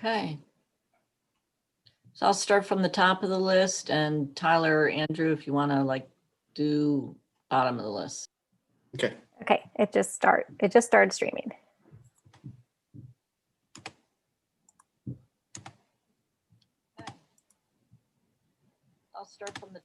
Okay. So I'll start from the top of the list, and Tyler or Andrew, if you want to do bottom of the list. Okay. Okay, it just started streaming. Okay. I'll start from the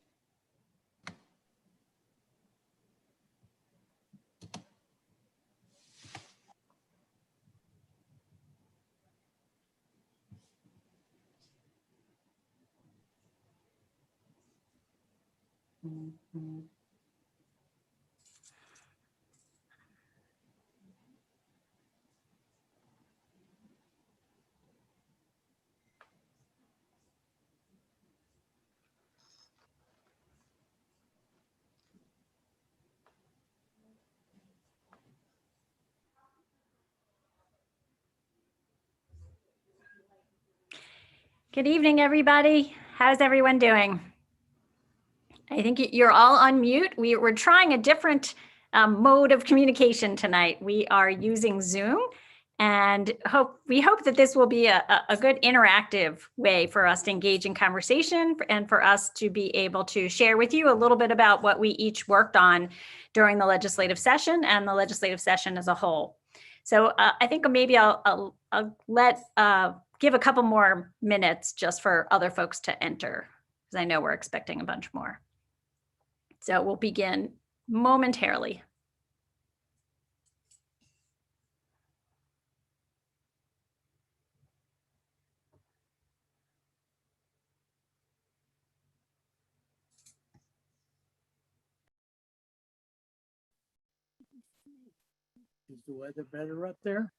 Good evening, everybody. How's everyone doing? I think you're all on mute. We're trying a different mode of communication tonight. We are using Zoom, and we hope that this will be a good interactive way for us to engage in conversation and for us to be able to share with you a little bit about what we each worked on during the legislative session and the legislative session as a whole. So I think maybe I'll give a couple more minutes just for other folks to enter, because I know we're expecting a bunch more. So we'll begin momentarily. Is the weather better up there?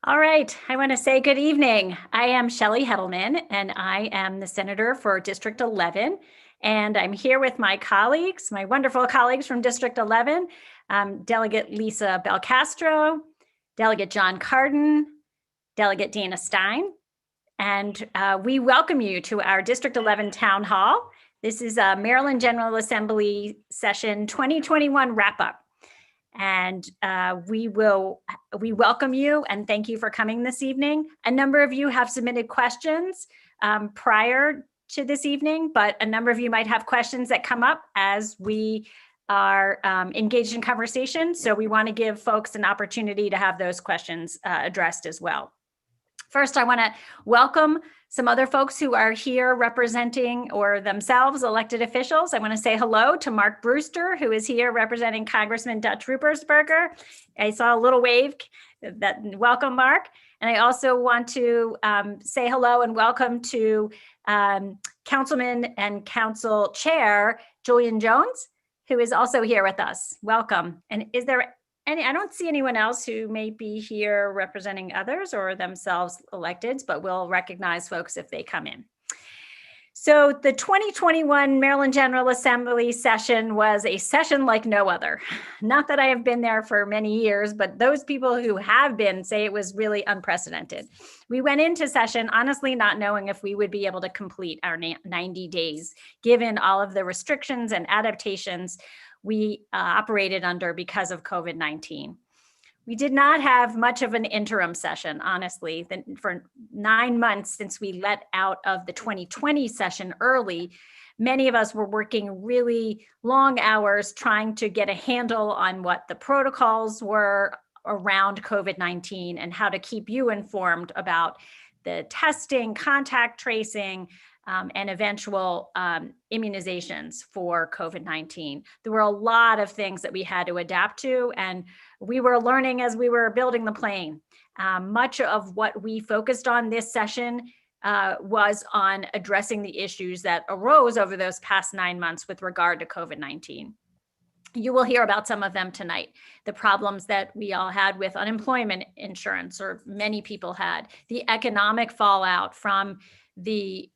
All right, I want to say good evening. I am Shelly Hettleman, and I am the senator for District 11. And I'm here with my colleagues, my wonderful colleagues from District 11, Delegate Lisa Belcastro, Delegate John Carden, Delegate Dana Stein. And we welcome you to our District 11 Town Hall. This is a Maryland General Assembly Session 2021 wrap-up. And we welcome you and thank you for coming this evening. A number of you have submitted questions prior to this evening, but a number of you might have questions that come up as we are engaged in conversation. So we want to give folks an opportunity to have those questions addressed as well. First, I want to welcome some other folks who are here representing or themselves elected officials. I want to say hello to Mark Brewster, who is here representing Congressman Dutch Ruppersberger. I saw a little wave. Welcome, Mark. And I also want to say hello and welcome to Councilman and Council Chair Julian Jones, who is also here with us. Welcome. And is there I don't see anyone else who may be here representing others or themselves electeds, but we'll recognize folks if they come in. So the 2021 Maryland General Assembly session was a session like no other. Not that I have been there for many years, but those people who have been say it was really unprecedented. We went into session honestly not knowing if we would be able to complete our 90 days, given all of the restrictions and adaptations we operated under because of COVID-19. We did not have much of an interim session, honestly. For 9 months since we let out of the 2020 session early, many of us were working really long hours trying to get a handle on what the protocols were around COVID-19 and how to keep you informed about the testing, contact tracing, and eventual immunizations for COVID-19. There were a lot of things that we had to adapt to, and we were learning as we were building the plane. Much of what we focused on this session was on addressing the issues that arose over those past 9 months with regard to COVID-19. You will hear about some of them tonight. The problems that we all had with unemployment insurance, or many people had, the economic fallout from the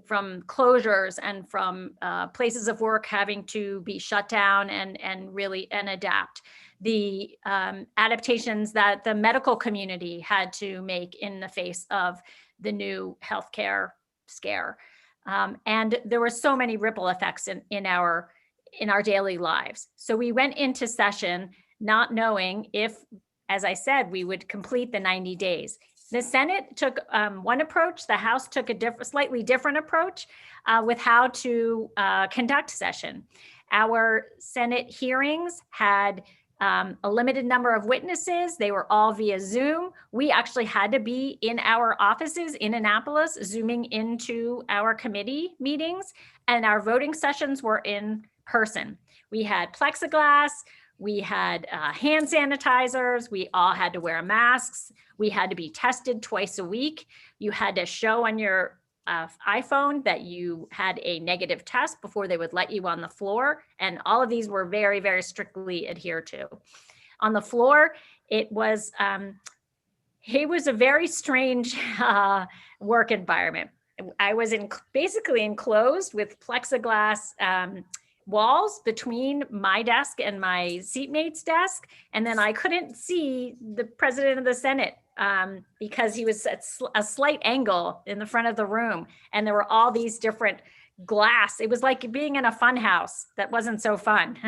from closures and from places of work having to be shut down and adapt, the adaptations that the medical community had to make in the face of the new healthcare scare. And there were so many ripple effects in our daily lives. So we went into session not knowing if, as I said, we would complete the 90 days. The Senate took one approach. The House took a slightly different approach with how to conduct session. Our Senate hearings had a limited number of witnesses. They were all via Zoom. We actually had to be in our offices in Annapolis, Zooming into our committee meetings, and our voting sessions were in person. We had plexiglass, we had hand sanitizers, we all had to wear masks, we had to be tested twice a week. You had to show on your iPhone that you had a negative test before they would let you on the floor. And all of these were very, very strictly adhered to. On the floor, it was a very strange work environment. I was basically enclosed with plexiglass walls between my desk and my seatmate's desk. And then I couldn't see the president of the Senate because he was at a slight angle in the front of the room. And there were all these different glass. It was like being in a fun house that wasn't so fun.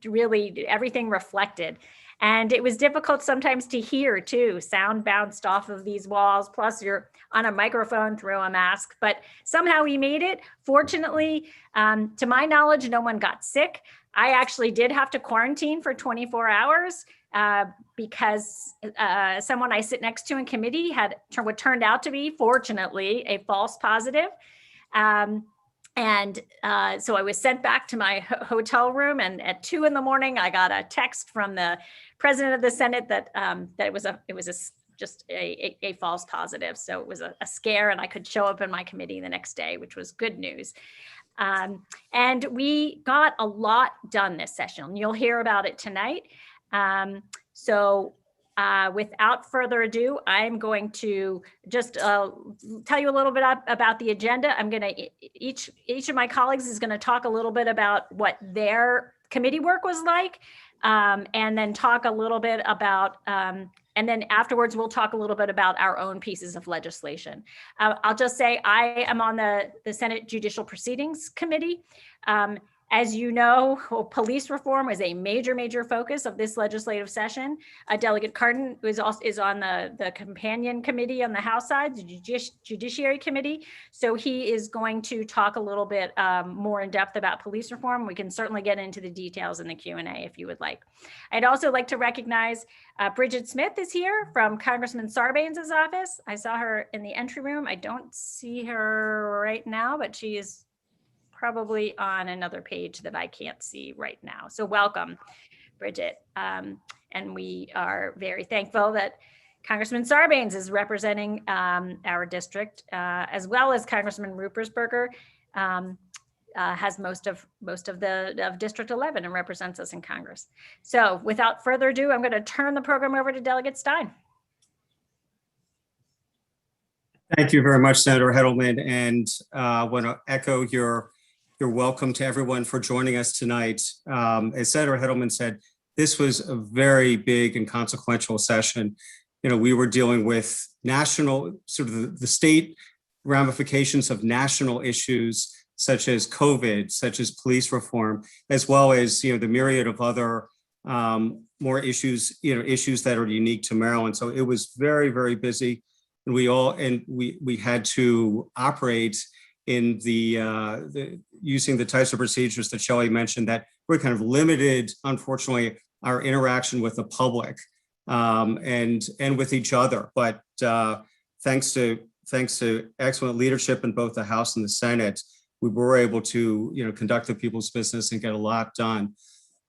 Really, everything reflected. And it was difficult sometimes to hear too. Sound bounced off of these walls, plus you're on a microphone through a mask, but somehow we made it. Fortunately, to my knowledge, no one got sick. I actually did have to quarantine for 24 hours because someone I sit next to in committee had what turned out to be, fortunately, a false positive. And so I was sent back to my hotel room, and at 2 a.m, I got a text from the president of the Senate that it was just a false positive. So it was a scare, and I could show up in my committee the next day, which was good news. And we got a lot done this session. You'll hear about it tonight. Without further ado, I'm going to just tell you a little bit about the agenda. I'm going to, each of my colleagues is going to talk a little bit about what their committee work was like, and then talk a little bit about, and then afterwards, we'll talk a little bit about our own pieces of legislation. I'll just say I am on the Senate Judicial Proceedings Committee. As you know, police reform is a major focus of this legislative session. Delegate Cardin is on the companion committee on the House side, the Judiciary Committee. So he is going to talk a little bit more in depth about police reform. We can certainly get into the details in the Q&A if you would like. I'd also like to recognize Bridget Smith is here from Congressman Sarbanes' office. I saw her in the entry room. I don't see her right now, but she is probably on another page that I can't see right now. So welcome, Bridget. And we are very thankful that Congressman Sarbanes is representing our district, as well as Congressman Ruppersberger has most of District 11 and represents us in Congress. So without further ado, I'm going to turn the program over to Delegate Stein. Thank you very much, Senator Hettleman, and I want to echo your welcome to everyone for joining us tonight. As Senator Hettleman said, this was a very big and consequential session. You know, we were dealing with national, sort of the state ramifications of national issues such as COVID, such as police reform, as well as, you know, the myriad of other more issues, issues that are unique to Maryland. So it was very busy, and we had to operate in the using the types of procedures that Shelly mentioned that were kind of limited, unfortunately, our interaction with the public and with each other. But thanks to excellent leadership in both the House and the Senate, we were able to conduct the people's business and get a lot done.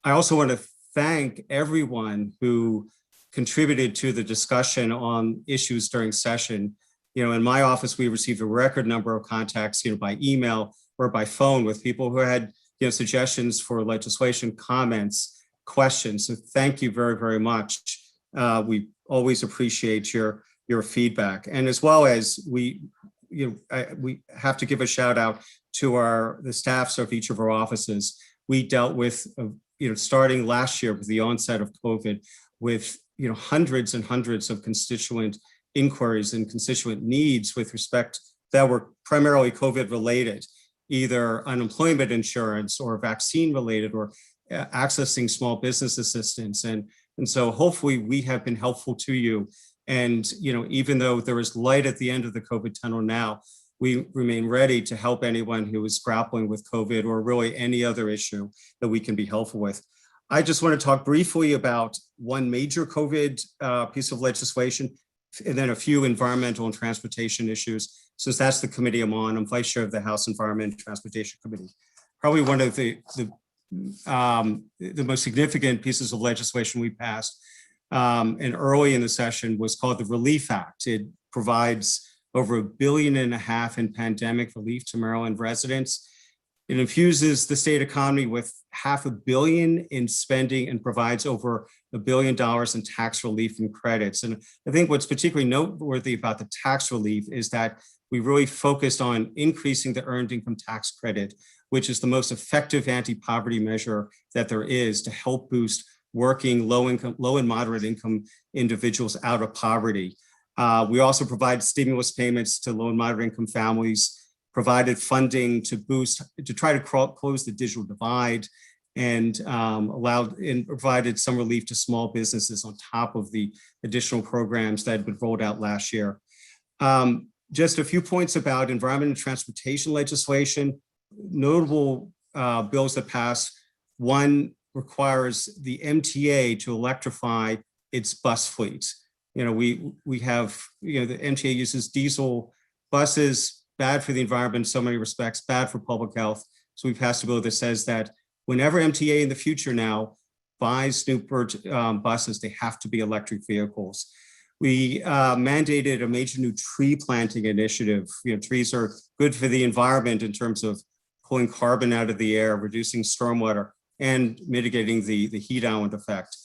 I also want to thank everyone who contributed to the discussion on issues during session. In my office, we received a record number of contacts, by email or by phone with people who had, suggestions for legislation, comments, questions. So thank you very much. We always appreciate your feedback. And as well as we have to give a shout out to the staffs of each of our offices. We dealt with, starting last year with the onset of COVID, with hundreds and hundreds of constituent inquiries and constituent needs with respect that were primarily COVID related, either unemployment insurance or vaccine related or accessing small business assistance. And so hopefully we have been helpful to you. And, even though there is light at the end of the COVID tunnel now, we remain ready to help anyone who is grappling with COVID or really any other issue that we can be helpful with. I just want to talk briefly about one major COVID piece of legislation, and then a few environmental and transportation issues, since that's the committee I'm on. I'm vice chair of the House Environment and Transportation Committee. Probably one of the most significant pieces of legislation we passed and early in the session was called the Relief Act. It provides over $1.5 billion in pandemic relief to Maryland residents. It infuses the state economy with $500 million in spending and provides over $1 billion in tax relief and credits. And I think what's particularly noteworthy about the tax relief is that we really focused on increasing the earned income tax credit, which is the most effective anti-poverty measure that there is to help boost working low and moderate income individuals out of poverty. We also provide stimulus payments to low and moderate income families, provided funding to try to close the digital divide, and provided some relief to small businesses on top of the additional programs that had been rolled out last year. Just a few points about environment and transportation legislation. Notable bills that passed. One requires the MTA to electrify its bus fleet. We have, the MTA uses diesel buses, bad for the environment in so many respects, bad for public health. So we passed a bill that says that whenever MTA in the future now buys new buses, they have to be electric vehicles. We mandated a major new tree planting initiative. Trees are good for the environment in terms of pulling carbon out of the air, reducing stormwater, and mitigating the heat island effect.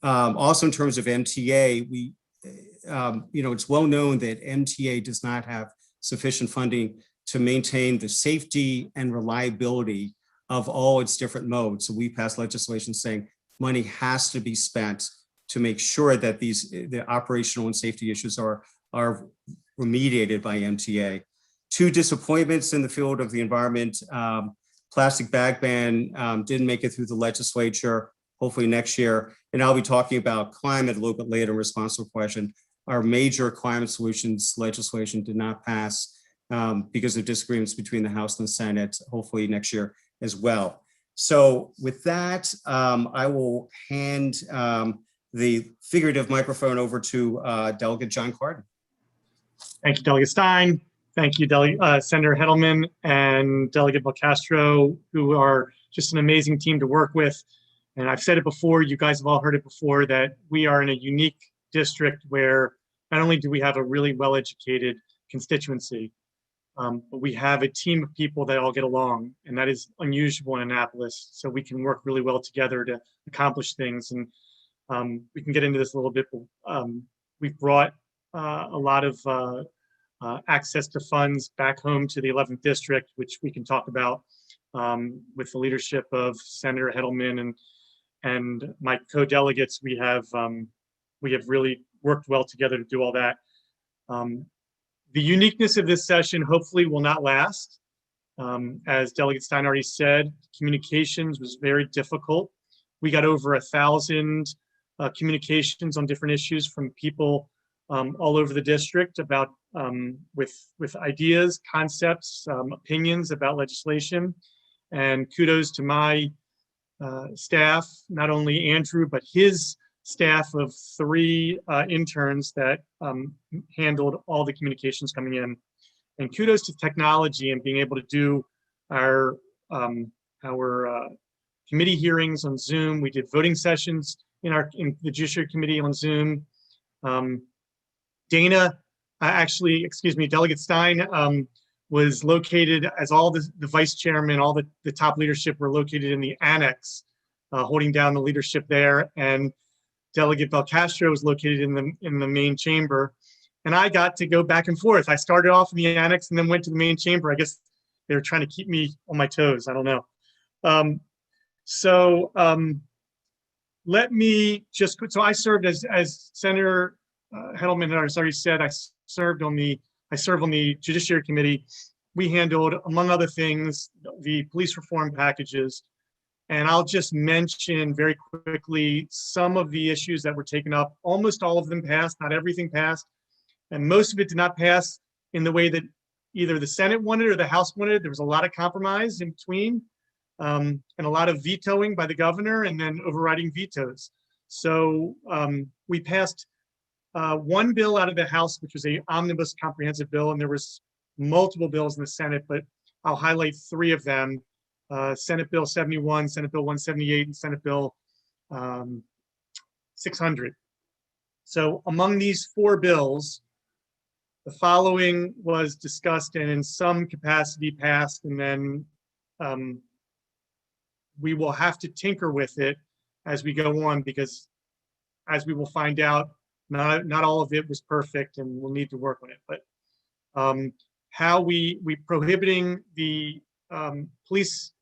Also in terms of MTA, it's well known that MTA does not have sufficient funding to maintain the safety and reliability of all its different modes. So we passed legislation saying money has to be spent to make sure that the operational and safety issues are remediated by MTA. Two disappointments in the field of the environment. Plastic bag ban didn't make it through the legislature, hopefully next year. And I'll be talking about climate a little bit later in response to a question. Our major climate solutions legislation did not pass because of disagreements between the House and the Senate, hopefully next year as well. So with that, I will hand the figurative microphone over to Delegate John Carden. Thank you, Delegate Stein. Thank you, Senator Hettleman and Delegate Belcastro, who are just an amazing team to work with. And I've said it before, you guys have all heard it before, that we are in a unique district where not only do we have a really well-educated constituency, but we have a team of people that all get along, and that is unusual in Annapolis. So we can work really well together to accomplish things. And we can get into this a little bit. We've brought a lot of access to funds back home to the 11th district, which we can talk about with the leadership of Senator Hettleman and my co-delegates. We have really worked well together to do all that. The uniqueness of this session hopefully will not last. As Delegate Stein already said, communications was very difficult. We got over 1,000 communications on different issues from people all over the district about with ideas, concepts, opinions about legislation. And kudos to my staff, not only Andrew, but his staff of 3 interns that handled all the communications coming in. And kudos to technology and being able to do our committee hearings on Zoom. We did voting sessions in the Judiciary Committee on Zoom. Delegate Stein was located, as all the vice chairman, all the top leadership were located in the annex, holding down the leadership there. And Delegate Belcastro was located in the main chamber. And I got to go back and forth. I started off in the annex and then went to the main chamber. I guess they were trying to keep me on my toes. I don't know. Let me so I served as Senator Hettleman has already said, I served on the I serve on the Judiciary Committee. We handled, among other things, the police reform packages. And I'll just mention very quickly some of the issues that were taken up. Almost all of them passed, not everything passed. And most of it did not pass in the way that either the Senate wanted or the House wanted. There was a lot of compromise in between, and a lot of vetoing by the governor and then overriding vetoes. So we passed one bill out of the House, which was a omnibus comprehensive bill, and there was multiple bills in the Senate, but I'll highlight three of them. Senate Bill 71, Senate Bill 178, and Senate Bill 600. So among these four bills, the following was discussed and in some capacity passed, and then we will have to tinker with it as we go on, because as we will find out, not all of it was perfect and we'll need to work on it. But how we prohibiting the police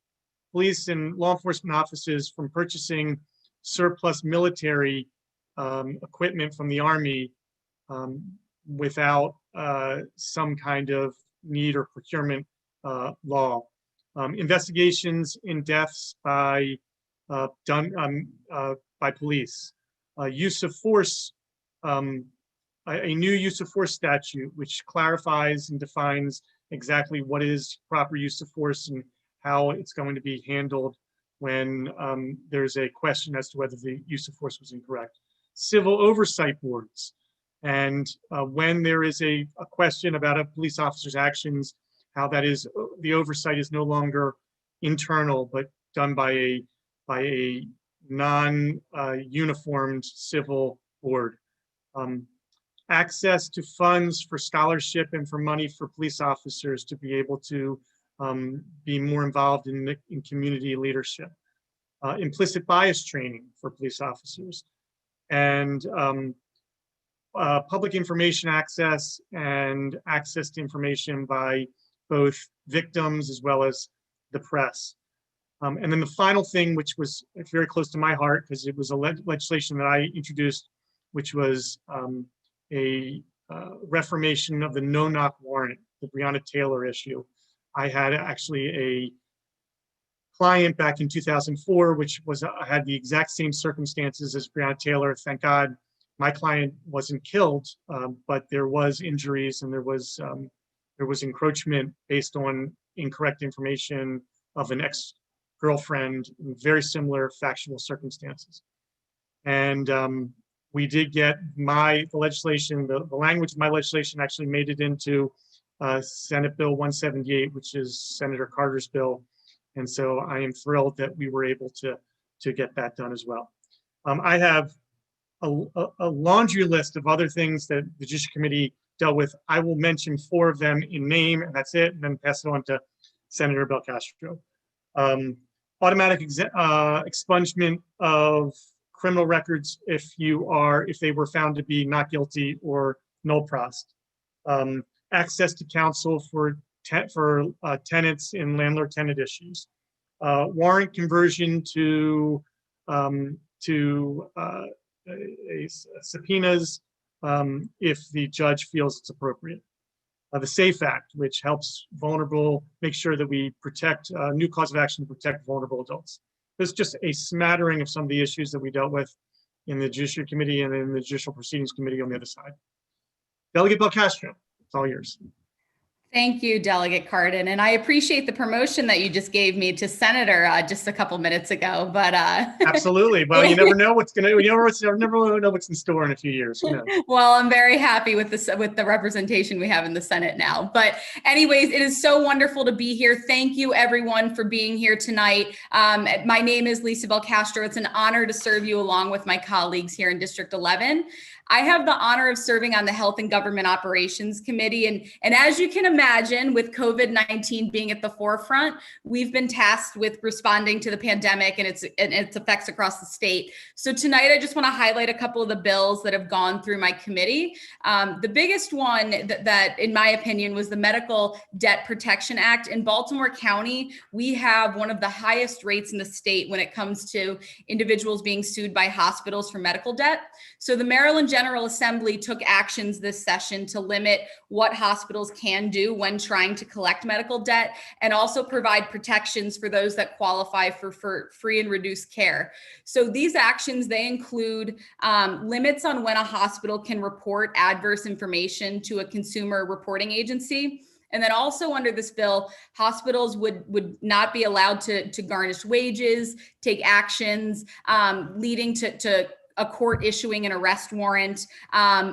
and law enforcement offices from purchasing surplus military equipment from the Army without some kind of need or procurement law. Investigations in deaths by police. Use of force, a new use of force statute, which clarifies and defines exactly what is proper use of force and how it's going to be handled when there's a question as to whether the use of force was incorrect. Civil oversight boards, and when there is a question about a police officer's actions, how that is, the oversight is no longer internal, but done by a non-uniformed civil board. Access to funds for scholarship and for money for police officers to be able to be more involved in community leadership. Implicit bias training for police officers, and public information access and access to information by both victims as well as the press. And then the final thing, which was very close to my heart because it was a legislation that I introduced, which was a reformation of the no-knock warrant, the Breonna Taylor issue. I had actually a client back in 2004, which was had the exact same circumstances as Breonna Taylor. Thank God my client wasn't killed, but there was injuries and there was encroachment based on incorrect information of an ex-girlfriend in very similar factual circumstances. And we did get the legislation, the language of my legislation actually made it into Senate Bill 178, which is Senator Carter's bill. And so I am thrilled that we were able to get that done as well. I have a laundry list of other things that the Judiciary Committee dealt with. I will mention four of them in name, and that's it, and then pass it on to Senator Belcastro. Automatic expungement of criminal records if they were found to be not guilty or null prost. Access to counsel for tenants in landlord-tenant issues. Warrant conversion to subpoenas if the judge feels it's appropriate. The SAFE Act, which helps make sure that we protect new cause of action to protect vulnerable adults. There's just a smattering of some of the issues that we dealt with in the Judiciary Committee and in the Judicial Proceedings Committee on the other side. Delegate Belcastro, it's all yours. Thank you, Delegate Cardin, and I appreciate the promotion that you just gave me to Senator just a couple minutes ago. But absolutely, well, you never know what's never know what's in store in a few years. Who knows? Well, I'm very happy with the representation we have in the Senate now. But anyways, it is so wonderful to be here. Thank you, everyone, for being here tonight. My name is Lisa Belcastro. It's an honor to serve you along with my colleagues here in District 11. I have the honor of serving on the Health and Government Operations Committee, and as you can imagine, imagine, with COVID-19 being at the forefront, we've been tasked with responding to the pandemic and its effects across the state. So tonight, I just want to highlight a couple of the bills that have gone through my committee. The biggest one that, in my opinion, was the Medical Debt Protection Act. In Baltimore County, we have one of the highest rates in the state when it comes to individuals being sued by hospitals for medical debt. So the Maryland General Assembly took actions this session to limit what hospitals can do when trying to collect medical debt, and also provide protections for those that qualify for free and reduced care. So these actions, they include limits on when a hospital can report adverse information to a consumer reporting agency. And then also under this bill, hospitals would not be allowed to garnish wages, take actions leading to a court issuing an arrest warrant,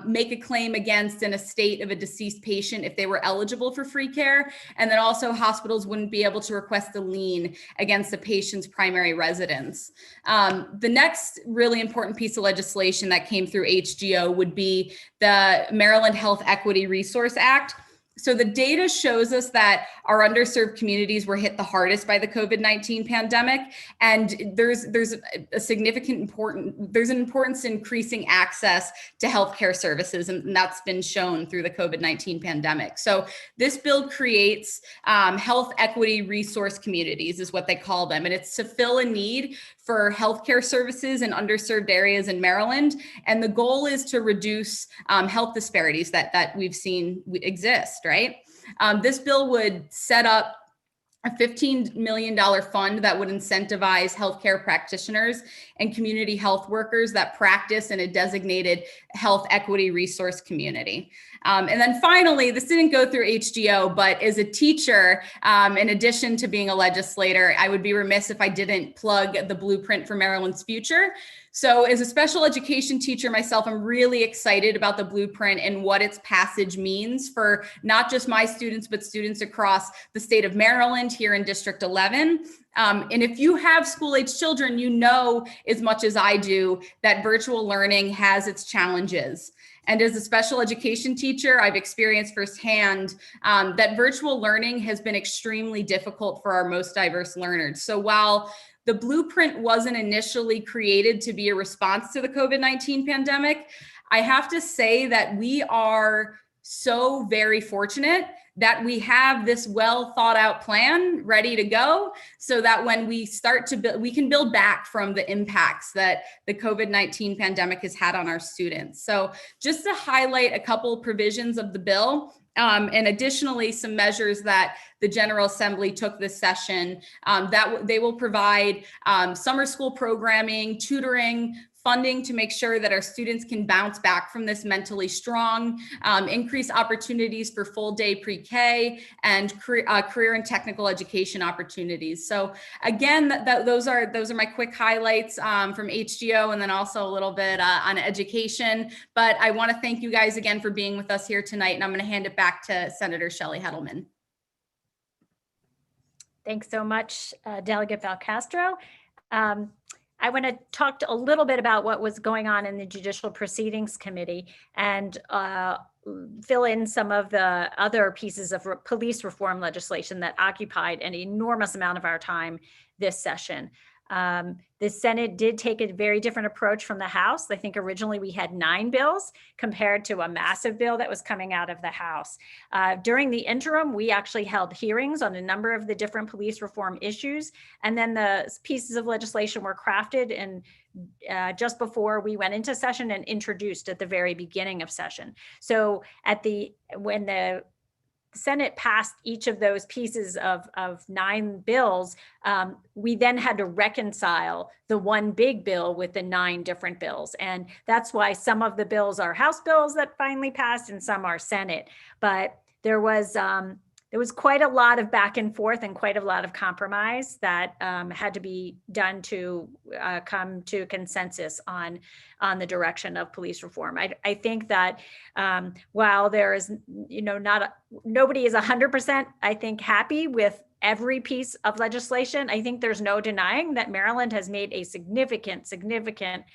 make a claim against an estate of a deceased patient if they were eligible for free care. And then also hospitals wouldn't be able to request a lien against the patient's primary residence. The next really important piece of legislation that came through HGO would be the Maryland Health Equity Resource Act. So the data shows us that our underserved communities were hit the hardest by the COVID-19 pandemic, and there's an importance in increasing access to healthcare services, and that's been shown through the COVID-19 pandemic. So this bill creates health equity resource communities, is what they call them, and it's to fill a need for healthcare services in underserved areas in Maryland. And the goal is to reduce health disparities that we've seen exist, right? This bill would set up a $15 million fund that would incentivize healthcare practitioners and community health workers that practice in a designated health equity resource community. And then finally, this didn't go through HGO, but as a teacher, in addition to being a legislator, I would be remiss if I didn't plug the Blueprint for Maryland's Future. So as a special education teacher myself, I'm really excited about the Blueprint and what its passage means for not just my students, but students across the state of Maryland here in District 11. And if you have school-age children, you know as much as I do that virtual learning has its challenges. And as a special education teacher, I've experienced firsthand that virtual learning has been extremely difficult for our most diverse learners. So while the Blueprint wasn't initially created to be a response to the COVID-19 pandemic, I have to say that we are so very fortunate that we have this well thought out plan ready to go, so that when we start to build, we can build back from the impacts that the COVID-19 pandemic has had on our students. So just to highlight a couple of provisions of the bill, and additionally some measures that the General Assembly took this session, that they will provide summer school programming, tutoring, funding to make sure that our students can bounce back from this mentally strong, increase opportunities for full day pre-K, and career and technical education opportunities. So again, those are my quick highlights from HGO, and then also a little bit on education. But I want to thank you guys again for being with us here tonight, and I'm going to hand it back to Senator Shelly Hettleman. Thanks so much, Delegate Valcastro. I want to talk a little bit about what was going on in the Judicial Proceedings Committee and fill in some of the other pieces of police reform legislation that occupied an enormous amount of our time this session. The Senate did take a very different approach from the House. I think originally we had 9 bills compared to a massive bill that was coming out of the House. During the interim, we actually held hearings on a number of the different police reform issues. And then the pieces of legislation were crafted and just before we went into session and introduced at the very beginning of session. So when the Senate passed each of those pieces of 9 bills, we then had to reconcile the one big bill with the 9 different bills. And that's why some of the bills are House bills that finally passed and some are Senate. But there was quite a lot of back and forth and quite a lot of compromise that had to be done to come to consensus on the direction of police reform. I think that while there is, nobody is 100%, I think, happy with every piece of legislation. I think there's no denying that Maryland has made a significant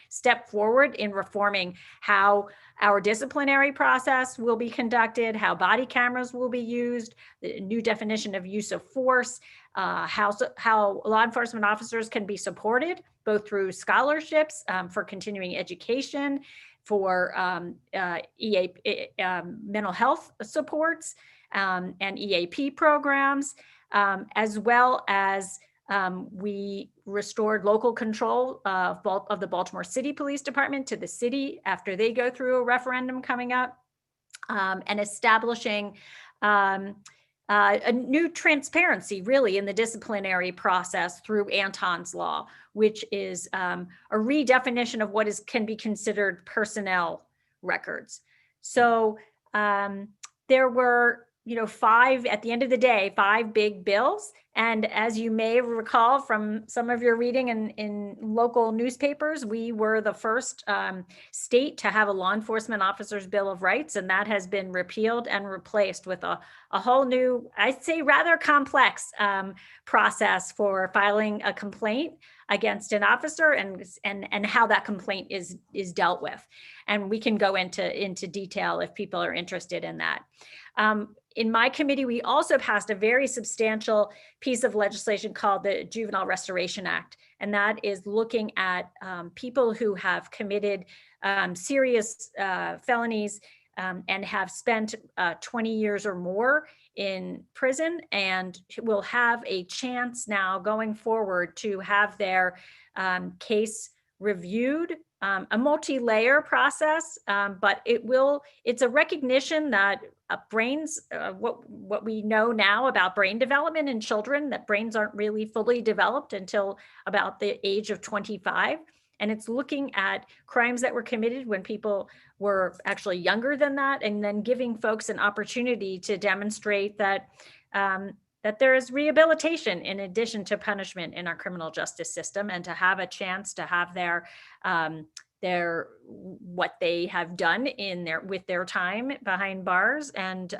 step forward in reforming how our disciplinary process will be conducted, how body cameras will be used, the new definition of use of force, how law enforcement officers can be supported both through scholarships for continuing education, for mental health supports and EAP programs, as well as we restored local control of the Baltimore City Police Department to the city after they go through a referendum coming up, and establishing a new transparency really in the disciplinary process through Anton's Law, which is a redefinition of what can be considered personnel records. So there were, at the end of the day, 5 big bills. And as you may recall from some of your reading in local newspapers, we were the first state to have a law enforcement officer's Bill of Rights, and that has been repealed and replaced with a whole new, I'd say rather complex process for filing a complaint against an officer and how that complaint is dealt with. And we can go into detail if people are interested in that. In my committee, we also passed a very substantial piece of legislation called the Juvenile Restoration Act. And that is looking at people who have committed serious felonies and have spent 20 years or more in prison, and will have a chance now going forward to have their case reviewed, a multi-layer process, but it's a recognition that brains, what we know now about brain development in children, that brains aren't really fully developed until about the age of 25. And it's looking at crimes that were committed when people were actually younger than that, and then giving folks an opportunity to demonstrate that that there is rehabilitation in addition to punishment in our criminal justice system, and to have a chance to have their what they have done with their time behind bars, and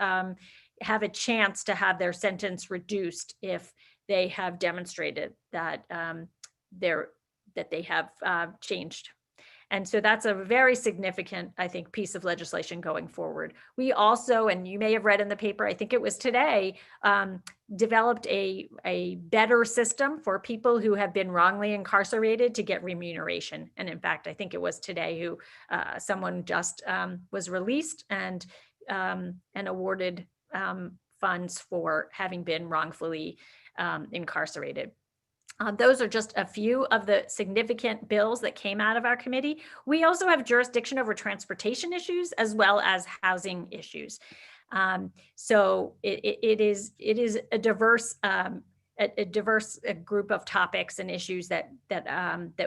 have a chance to have their sentence reduced if they have demonstrated that they have changed. And so that's a very significant, I think, piece of legislation going forward. We also, and you may have read in the paper, I think it was today, developed a better system for people who have been wrongly incarcerated to get remuneration. And in fact, I think it was today who someone just was released and awarded funds for having been wrongfully incarcerated. Those are just a few of the significant bills that came out of our committee. We also have jurisdiction over transportation issues as well as housing issues. So it is a diverse group of topics and issues that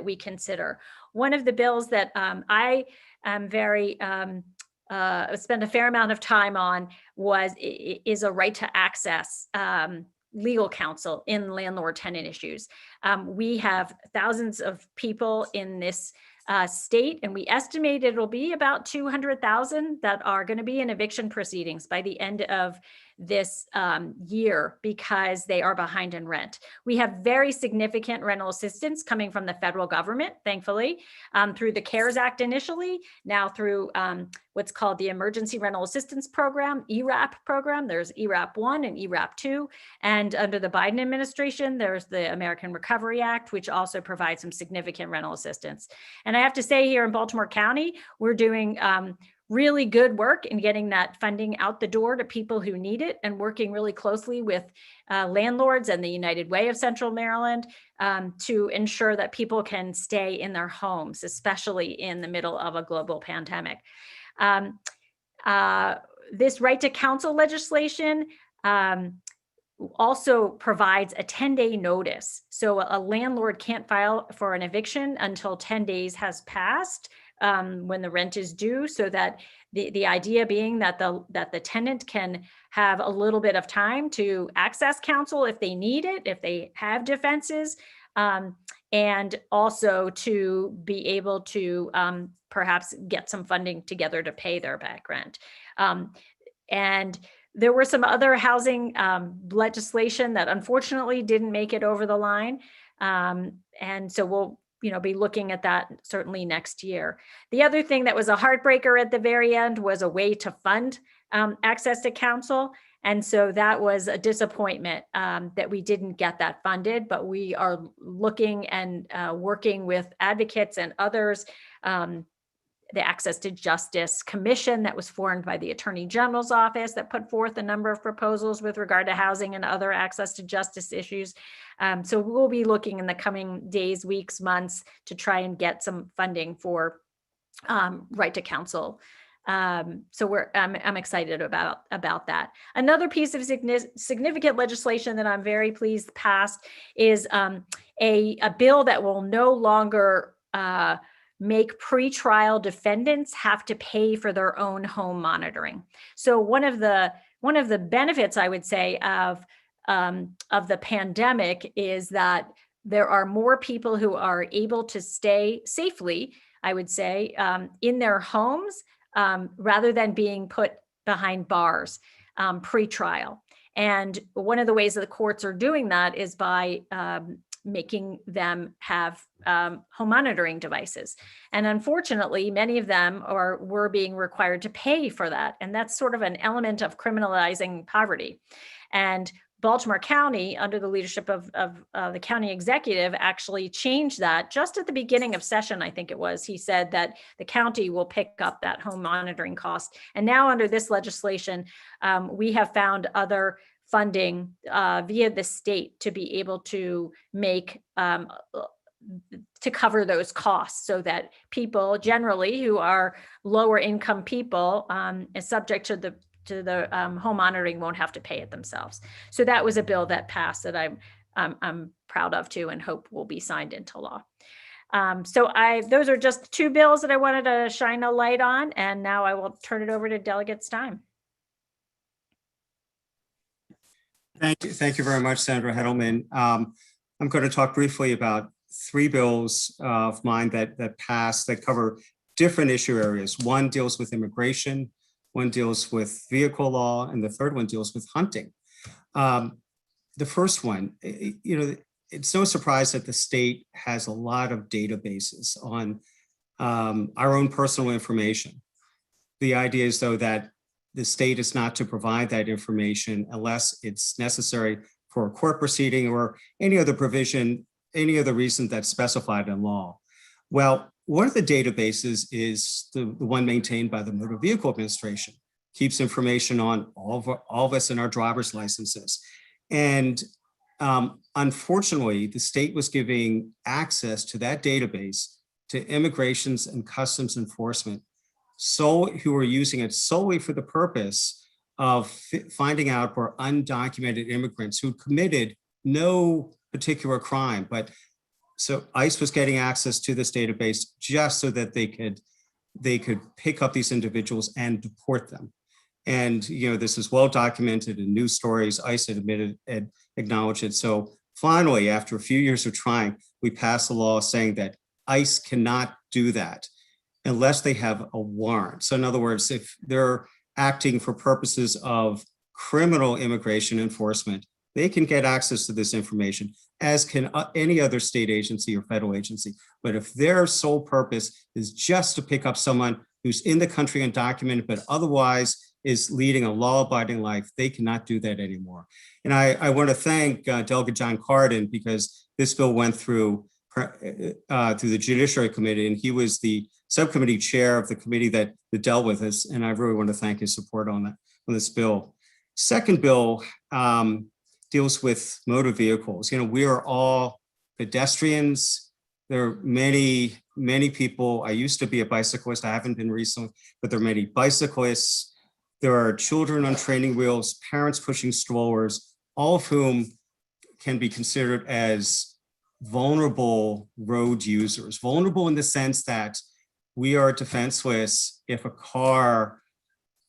we consider. One of the bills that I am very spend a fair amount of time on is a right to access legal counsel in landlord-tenant issues. We have thousands of people in this state, and we estimate it'll be about 200,000 that are going to be in eviction proceedings by the end of this year because they are behind in rent. We have very significant rental assistance coming from the federal government, thankfully, through the CARES Act initially, now through what's called the Emergency Rental Assistance Program, ERAP program. There's ERAP 1 and ERAP 2. And under the Biden administration, there's the American Recovery Act, which also provides some significant rental assistance. And I have to say, here in Baltimore County, we're doing really good work in getting that funding out the door to people who need it, and working really closely with landlords and the United Way of Central Maryland to ensure that people can stay in their homes, especially in the middle of a global pandemic. This right to counsel legislation also provides a 10-day notice. So a landlord can't file for an eviction until 10 days has passed when the rent is due, so that the idea being that the tenant can have a little bit of time to access counsel if they need it, if they have defenses, and also to be able to perhaps get some funding together to pay their back rent. And There were some other housing legislation that unfortunately didn't make it over the line. And so we'll, be looking at that certainly next year. The other thing that was a heartbreaker at the very end was a way to fund access to counsel. And so that was a disappointment that we didn't get that funded, but we are looking and working with advocates and others. The Access to Justice Commission that was formed by the Attorney General's office that put forth a number of proposals with regard to housing and other access to justice issues. So we'll be looking in the coming days, weeks, months to try and get some funding for right to counsel. So I'm excited about that. Another piece of significant legislation that I'm very pleased passed is a bill that will no longer make pretrial defendants have to pay for their own home monitoring. So one of the benefits, I would say, of the pandemic is that there are more people who are able to stay safely, I would say, in their homes rather than being put behind bars pre-trial. And one of the ways that the courts are doing that is by making them have home monitoring devices. And unfortunately, many of them were being required to pay for that. And that's sort of an element of criminalizing poverty. And Baltimore County, under the leadership of the county executive, actually changed that just at the beginning of session, I think it was. He said that the county will pick up that home monitoring cost. And now under this legislation, we have found other funding via the state to be able to make to cover those costs so that people generally who are lower income people is subject to the home monitoring won't have to pay it themselves. So that was a bill that passed that I'm proud of too and hope will be signed into law. So those are just two bills that I wanted to shine a light on, and now I will turn it over to Delegate Stein. Thank you very much, Senator Hettleman. I'm going to talk briefly about three bills of mine that passed that cover different issue areas. One deals with immigration, one deals with vehicle law, and the third one deals with hunting. The first one, it's no surprise that the state has a lot of databases on our own personal information. The idea is, though, that the state is not to provide that information unless it's necessary for a court proceeding or any other provision, any other reason that's specified in law. Well, one of the databases is the one maintained by the Motor Vehicle Administration, keeps information on all of us and our driver's licenses. And unfortunately, the state was giving access to that database to Immigrations and Customs Enforcement, who are using it solely for the purpose of finding out for undocumented immigrants who committed no particular crime. But so ICE was getting access to this database just so that they could pick up these individuals and deport them. And this is well documented in news stories. ICE had admitted and acknowledged it. So finally, after a few years of trying, we passed a law saying that ICE cannot do that unless they have a warrant. So in other words, if they're acting for purposes of criminal immigration enforcement, they can get access to this information, as can any other state agency or federal agency. But if their sole purpose is just to pick up someone who's in the country undocumented, but otherwise is leading a law-abiding life, they cannot do that anymore. And I want to thank Delegate John Carden, because this bill went through the Judiciary Committee, and he was the subcommittee chair of the committee that dealt with us. And I really want to thank his support on this bill. Second bill deals with motor vehicles. We are all pedestrians. There are many, many people. I used to be a bicyclist. I haven't been recently, but there are many bicyclists. There are children on training wheels, parents pushing strollers, all of whom can be considered as vulnerable road users. Vulnerable in the sense that we are defenseless if a car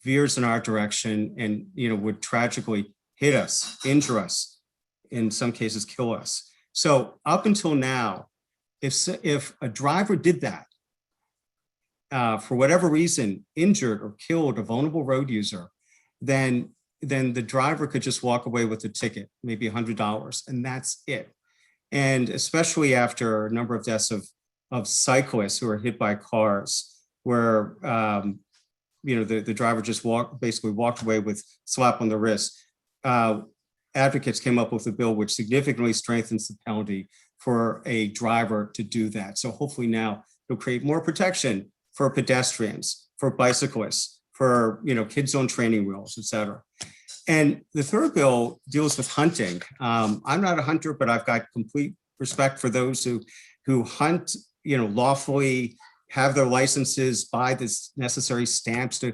veers in our direction and would tragically hit us, injure us, in some cases kill us. So up until now, if a driver did that, for whatever reason, injured or killed a vulnerable road user, then then the driver could just walk away with a ticket, maybe $100, and that's it. And especially after a number of deaths of cyclists who are hit by cars, where the driver just basically walked away with slap on the wrist. Advocates came up with a bill which significantly strengthens the penalty for a driver to do that. So hopefully now it'll create more protection for pedestrians, for bicyclists, for kids on training wheels, et cetera. And the third bill deals with hunting. I'm not a hunter, but I've got complete respect for those who hunt, lawfully, have their licenses, buy the necessary stamps to,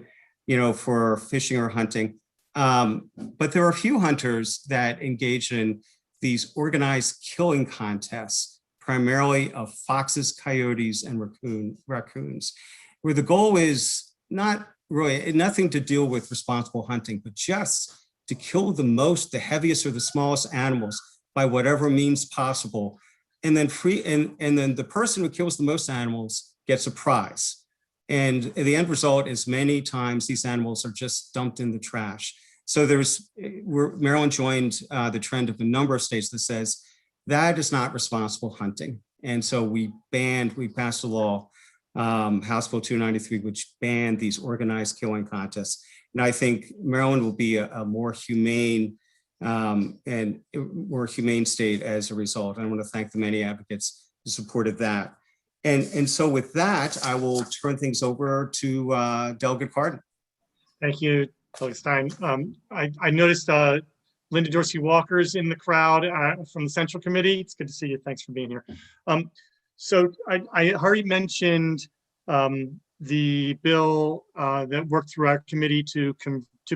for fishing or hunting. But there are a few hunters that engage in these organized killing contests, primarily of foxes, coyotes, and raccoons, where the goal is nothing to deal with responsible hunting, but just to kill the heaviest or the smallest animals by whatever means possible. And then then the person who kills the most animals gets a prize. And the end result is many times these animals are just dumped in the trash. So Maryland joined the trend of a number of states that says that is not responsible hunting. And so we passed a law, House Bill 293, which banned these organized killing contests. And I think Maryland will be a more humane state as a result. I want to thank the many advocates who supported that. And so with that, I will turn things over to Delegate Cardin. Thank you, Delegate Stein. I noticed Linda Dorsey Walker's in the crowd from the Central Committee. It's good to see you. Thanks for being here. So I already mentioned the bill that worked through our committee to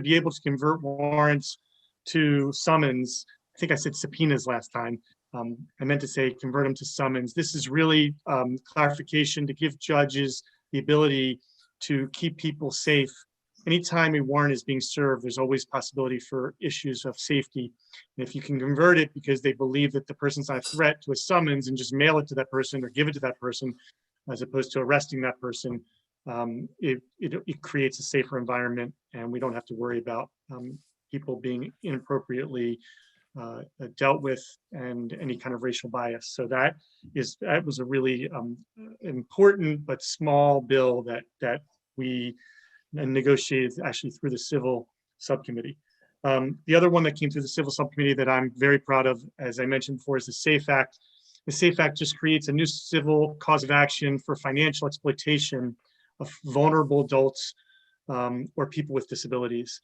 be able to convert warrants to summons. I think I said subpoenas last time. I meant to say convert them to summons. This is really clarification to give judges the ability to keep people safe. Anytime a warrant is being served, there's always possibility for issues of safety. And if you can convert it because they believe that the person's not a threat, to a summons and just mail it to that person or give it to that person, as opposed to arresting that person, it creates a safer environment, and we don't have to worry about people being inappropriately dealt with and any kind of racial bias. So that was a really important but small bill that we negotiated actually through the Civil Subcommittee. The other one that came through the Civil Subcommittee that I'm very proud of, as I mentioned before, is the SAFE Act. The SAFE Act just creates a new civil cause of action for financial exploitation of vulnerable adults or people with disabilities.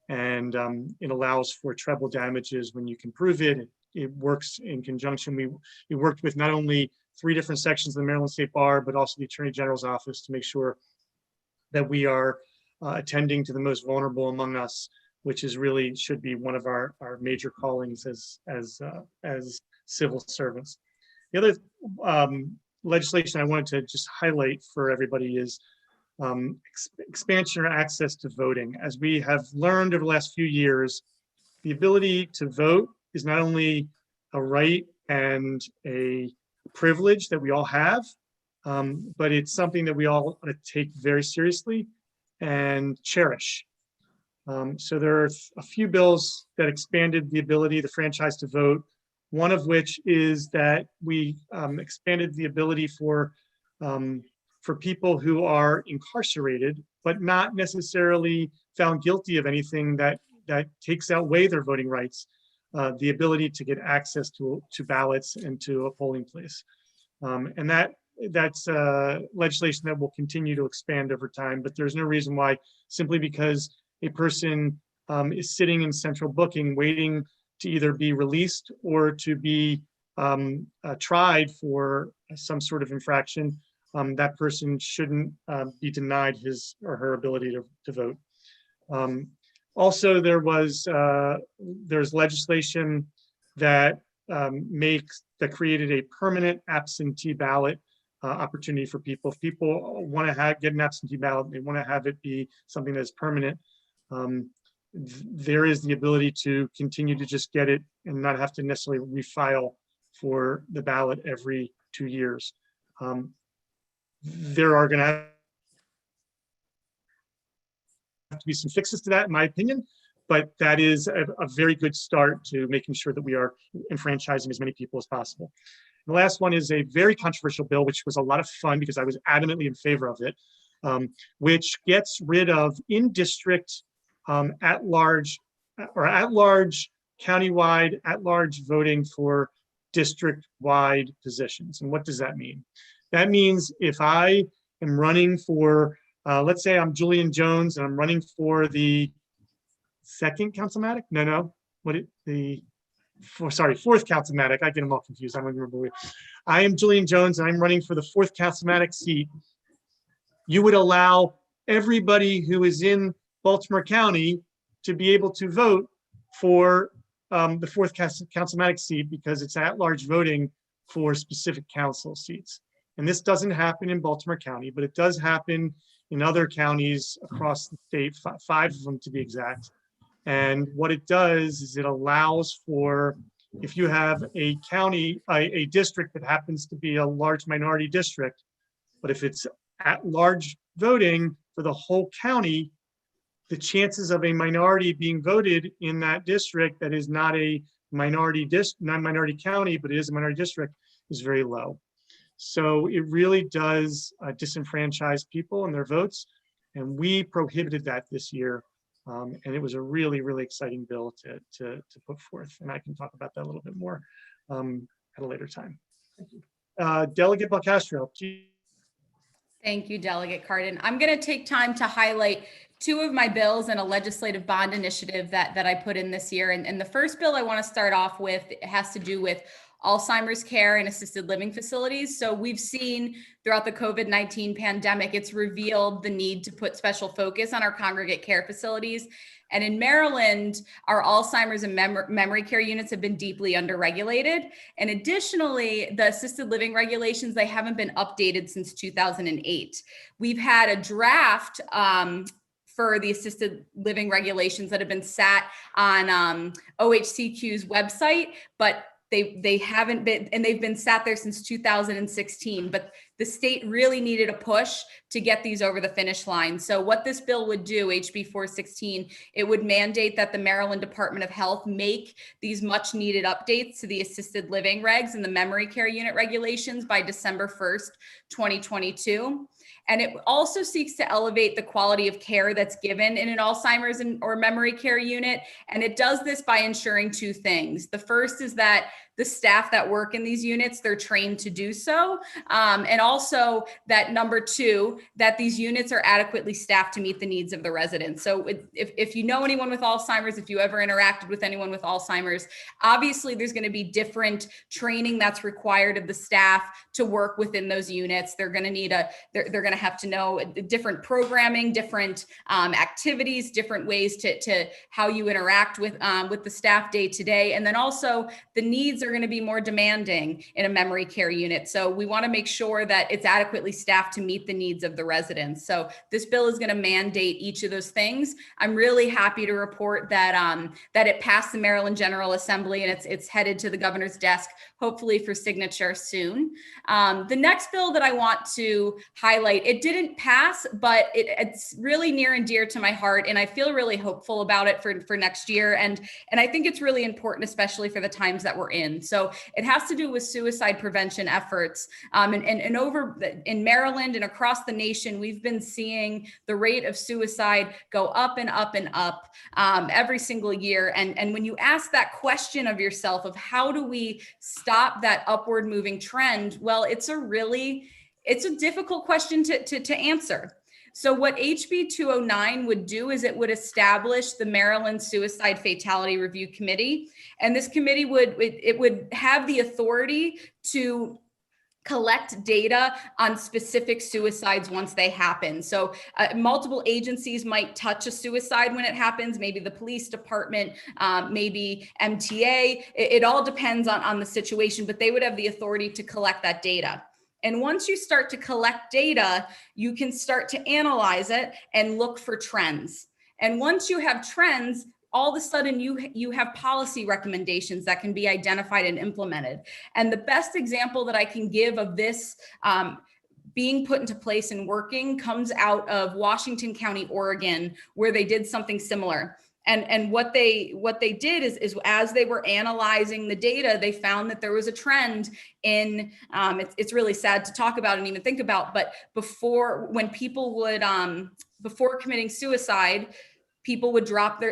And it allows for treble damages when you can prove it. It works in conjunction. We worked with not only 3 different sections of the Maryland State Bar, but also the Attorney General's office to make sure that we are attending to the most vulnerable among us, which is really should be one of our major callings as civil servants. The other legislation I wanted to just highlight for everybody is expansion or access to voting. As we have learned over the last few years, the ability to vote is not only a right and a privilege that we all have, but it's something that we all ought to take very seriously and cherish. So there are a few bills that expanded the ability, the franchise to vote. One of which is that we expanded the ability for people who are incarcerated, but not necessarily found guilty of anything that takes away their voting rights, the ability to get access to ballots and to a polling place. And that's legislation that will continue to expand over time, but there's no reason why, simply because a person is sitting in central booking waiting to either be released or to be tried for some sort of infraction, that person shouldn't be denied his or her ability to vote. Also, there's legislation that created a permanent absentee ballot opportunity for people. If people want to get an absentee ballot, they want to have it be something that's permanent. There is the ability to continue to just get it and not have to necessarily refile for the ballot every 2 years. There are going to have to be some fixes to that, in my opinion, but that is a very good start to making sure that we are enfranchising as many people as possible. The last one is a very controversial bill, which was a lot of fun because I was adamantly in favor of it, which gets rid of in-district, at-large, countywide, at-large voting for district-wide positions. And what does that mean? That means if I am running for, let's say I'm Julian Jones and I'm running for the second councilmatic? Fourth councilmatic. I get them all confused. I don't remember. I am Julian Jones and I'm running for the fourth councilmatic seat. You would allow everybody who is in Baltimore County to be able to vote for the fourth councilmatic seat because it's at-large voting for specific council seats. And this doesn't happen in Baltimore County, but it does happen in other counties across the state, 5 of them to be exact. And what it does is it allows for, if you have a county, a district that happens to be a large minority district, but if it's at large voting for the whole county, the chances of a minority being voted in that district that is not a minority county, but it is a minority district, is very low. So it really does disenfranchise people and their votes. And we prohibited that this year. And it was a really, really exciting bill to put forth. And I can talk about that a little bit more at a later time. Thank you. Delegate Belcastro. Thank you, Delegate Cardin. I'm going to take time to highlight 2 of my bills and a legislative bond initiative that I put in this year. And the first bill I want to start off with has to do with Alzheimer's care and assisted living facilities. So we've seen throughout the COVID-19 pandemic, it's revealed the need to put special focus on our congregate care facilities. And in Maryland, our Alzheimer's and memory care units have been deeply underregulated. And additionally, the assisted living regulations, they haven't been updated since 2008. We've had a draft for the assisted living regulations that have been sat on OHCQ's website, but they haven't been, and they've been sat there since 2016, but the state really needed a push to get these over the finish line. So what this bill would do, HB 416, it would mandate that the Maryland Department of Health make these much needed updates to the assisted living regs and the memory care unit regulations by December 1st, 2022. And it also seeks to elevate the quality of care that's given in an Alzheimer's or memory care unit. And it does this by ensuring 2 things. The first is that the staff that work in these units, they're trained to do so. And also that number 2, that these units are adequately staffed to meet the needs of the residents. So if you know anyone with Alzheimer's, if you ever interacted with anyone with Alzheimer's, obviously there's going to be different training that's required of the staff to work within those units. They're going to need they're going to have to know different programming, different activities, different ways to how you interact with the staff day to day. And then also the needs are going to be more demanding in a memory care unit. So we want to make sure that it's adequately staffed to meet the needs of the residents. So this bill is going to mandate each of those things. I'm really happy to report that that it passed the Maryland General Assembly and it's headed to the governor's desk, hopefully for signature soon. The next bill that I want to highlight, it didn't pass, but it's really near and dear to my heart, and I feel really hopeful about it for next year. And I think it's really important, especially for the times that we're in. So it has to do with suicide prevention efforts. And over in Maryland and across the nation, we've been seeing the rate of suicide go up and up and up every single year. And when you ask that question of yourself of how do we stop that upward moving trend, well, it's a difficult question to answer. So what HB 209 would do is it would establish the Maryland Suicide Fatality Review Committee. And this committee would have the authority to collect data on specific suicides once they happen. So multiple agencies might touch a suicide when it happens, maybe the police department, maybe MTA. It all depends on the situation, but they would have the authority to collect that data. And once you start to collect data, you can start to analyze it and look for trends. And once you have trends, all of a sudden you have policy recommendations that can be identified and implemented. And the best example that I can give of this being put into place and working comes out of Washington County, Oregon, where they did something similar. And what they did is as they were analyzing the data, they found that there was a trend in, it's really sad to talk about and even think about, but when people would, before committing suicide, people would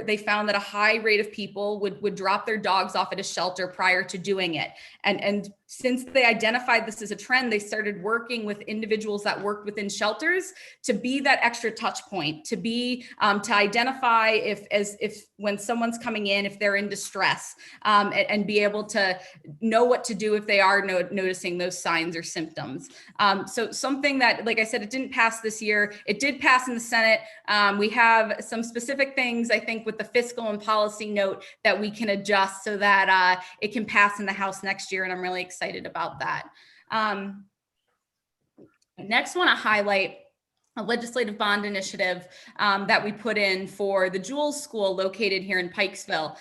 they found that a high rate of people would drop their dogs off at a shelter prior to doing it. And since they identified this as a trend, they started working with individuals that worked within shelters to be that extra touch point, to be, to identify if when someone's coming in, if they're in distress, and be able to know what to do if they are noticing those signs or symptoms. So something that, like I said, it didn't pass this year. It did pass in the Senate. We have some specific things, I think, with the fiscal and policy note that we can adjust so that it can pass in the House next year. And I'm really excited about that. Next, I want to highlight a legislative bond initiative that we put in for the Jules School located here in Pikesville.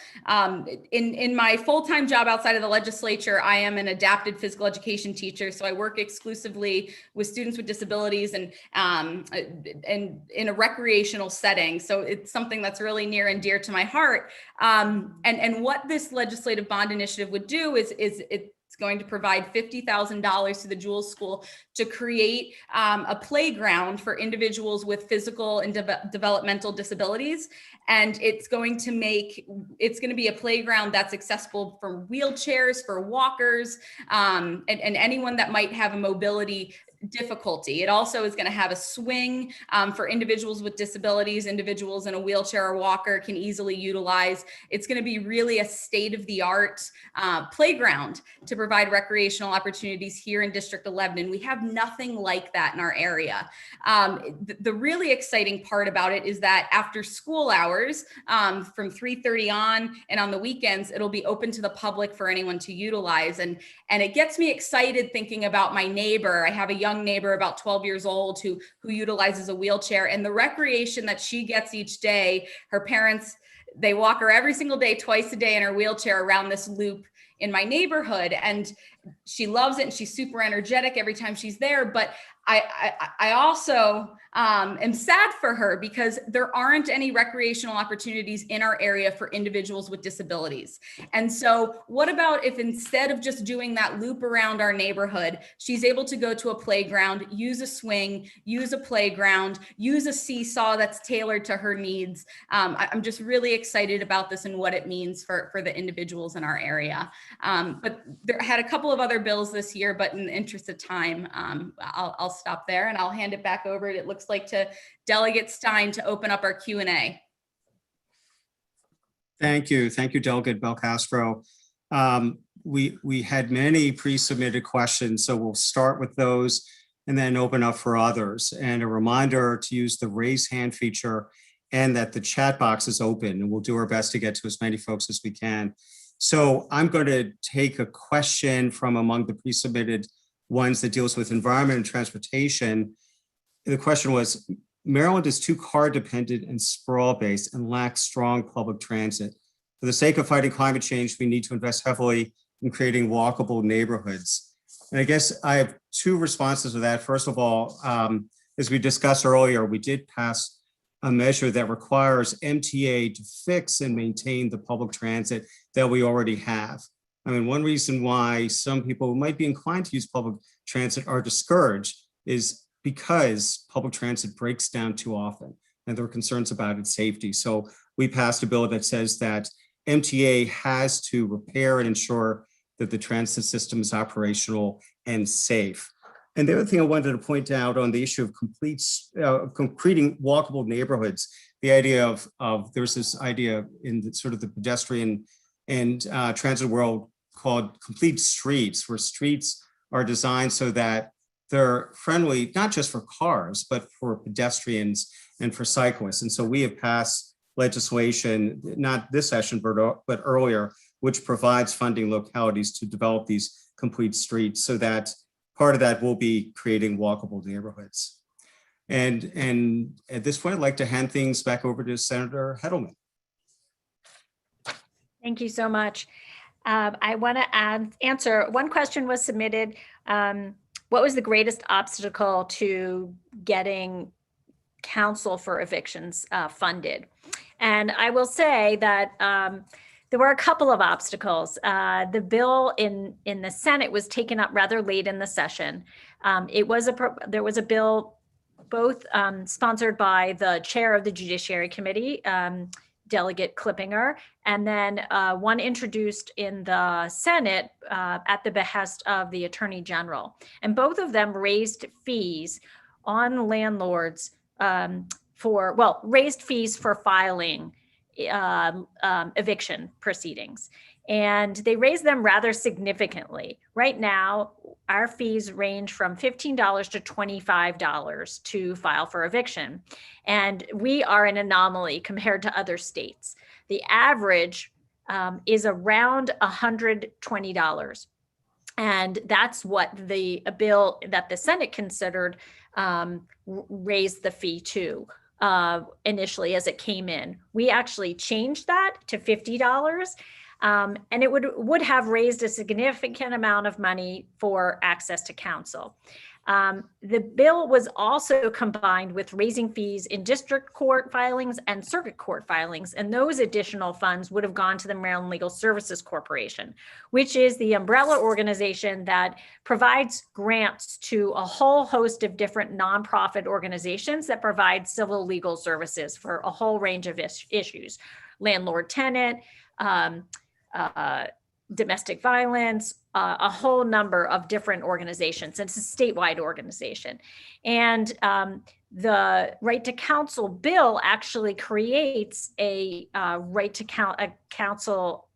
In my full-time job outside of the legislature, I am an adapted physical education teacher. So I work exclusively with students with disabilities and in a recreational setting. So it's something that's really near and dear to my heart. And what this legislative bond initiative would do is it's going to provide $50,000 to the Jules School to create a playground for individuals with physical and developmental disabilities. And it's going to be a playground that's accessible for wheelchairs, for walkers, and anyone that might have a mobility difficulty. It also is going to have a swing for individuals with disabilities. Individuals in a wheelchair or walker can easily utilize. It's going to be really a state-of-the-art playground to provide recreational opportunities here in District 11. And we have nothing like that in our area. The really exciting part about it is that after school hours, from 3:30 on and on the weekends, it'll be open to the public for anyone to utilize. And it gets me excited thinking about my neighbor. I have a young neighbor about 12 years old who utilizes a wheelchair, and the recreation that she gets each day. Her parents, they walk her every single day, twice a day in her wheelchair around this loop in my neighborhood, and she loves it and she's super energetic every time she's there. But I also am sad for her because there aren't any recreational opportunities in our area for individuals with disabilities. And so what about if instead of just doing that loop around our neighborhood, she's able to go to a playground, use a swing, use a playground, use a seesaw that's tailored to her needs. I'm just really excited about this and what it means for the individuals in our area. But there had a couple of other bills this year, but in the interest of time, I'll stop there and I'll hand it back over. It looks like to Delegate Stein to open up our Q&A. Thank you, Delegate Belcastro. We had many pre-submitted questions, so we'll start with those and then open up for others. And a reminder to use the raise hand feature and that the chat box is open, and we'll do our best to get to as many folks as we can. So I'm going to take a question from among the pre-submitted ones that deals with environment and transportation. The question was, Maryland is too car dependent and sprawl based and lacks strong public transit. For the sake of fighting climate change, we need to invest heavily in creating walkable neighborhoods. And I guess I have two responses to that. First of all, as we discussed earlier, we did pass a measure that requires MTA to fix and maintain the public transit that we already have. I mean, one reason why some people who might be inclined to use public transit are discouraged is because public transit breaks down too often, and there are concerns about its safety. So we passed a bill that says that MTA has to repair and ensure that the transit system is operational and safe. And the other thing I wanted to point out on the issue of completing walkable neighborhoods, the idea of there's this idea in the, sort of the pedestrian and transit world called complete streets, where streets are designed so that they're friendly, not just for cars, but for pedestrians and for cyclists. And so we have passed legislation, not this session, but earlier, which provides funding localities to develop these complete streets, so that part of that will be creating walkable neighborhoods. And at this point, I'd like to hand things back over to Senator Hettleman. Thank you so much. I want to answer, one question was submitted. What was the greatest obstacle to getting counsel for evictions funded? And I will say that there were a couple of obstacles. The bill in the Senate was taken up rather late in the session. There was a bill both sponsored by the chair of the Judiciary Committee, Delegate Klippinger, and then one introduced in the Senate at the behest of the Attorney General. And both of them raised fees on landlords raised fees for filing eviction proceedings. And they raised them rather significantly. Right now, our fees range from $15 to $25 to file for eviction. And we are an anomaly compared to other states. The average is around $120. And that's what the bill that the Senate considered raised the fee to initially as it came in. We actually changed that to $50. And it would have raised a significant amount of money for access to counsel. The bill was also combined with raising fees in district court filings and circuit court filings, and those additional funds would have gone to the Maryland Legal Services Corporation, which is the umbrella organization that provides grants to a whole host of different nonprofit organizations that provide civil legal services for a whole range of issues, landlord-tenant, domestic violence, a whole number of different organizations. It's a statewide organization. And the Right to Counsel bill actually creates a Right to Counsel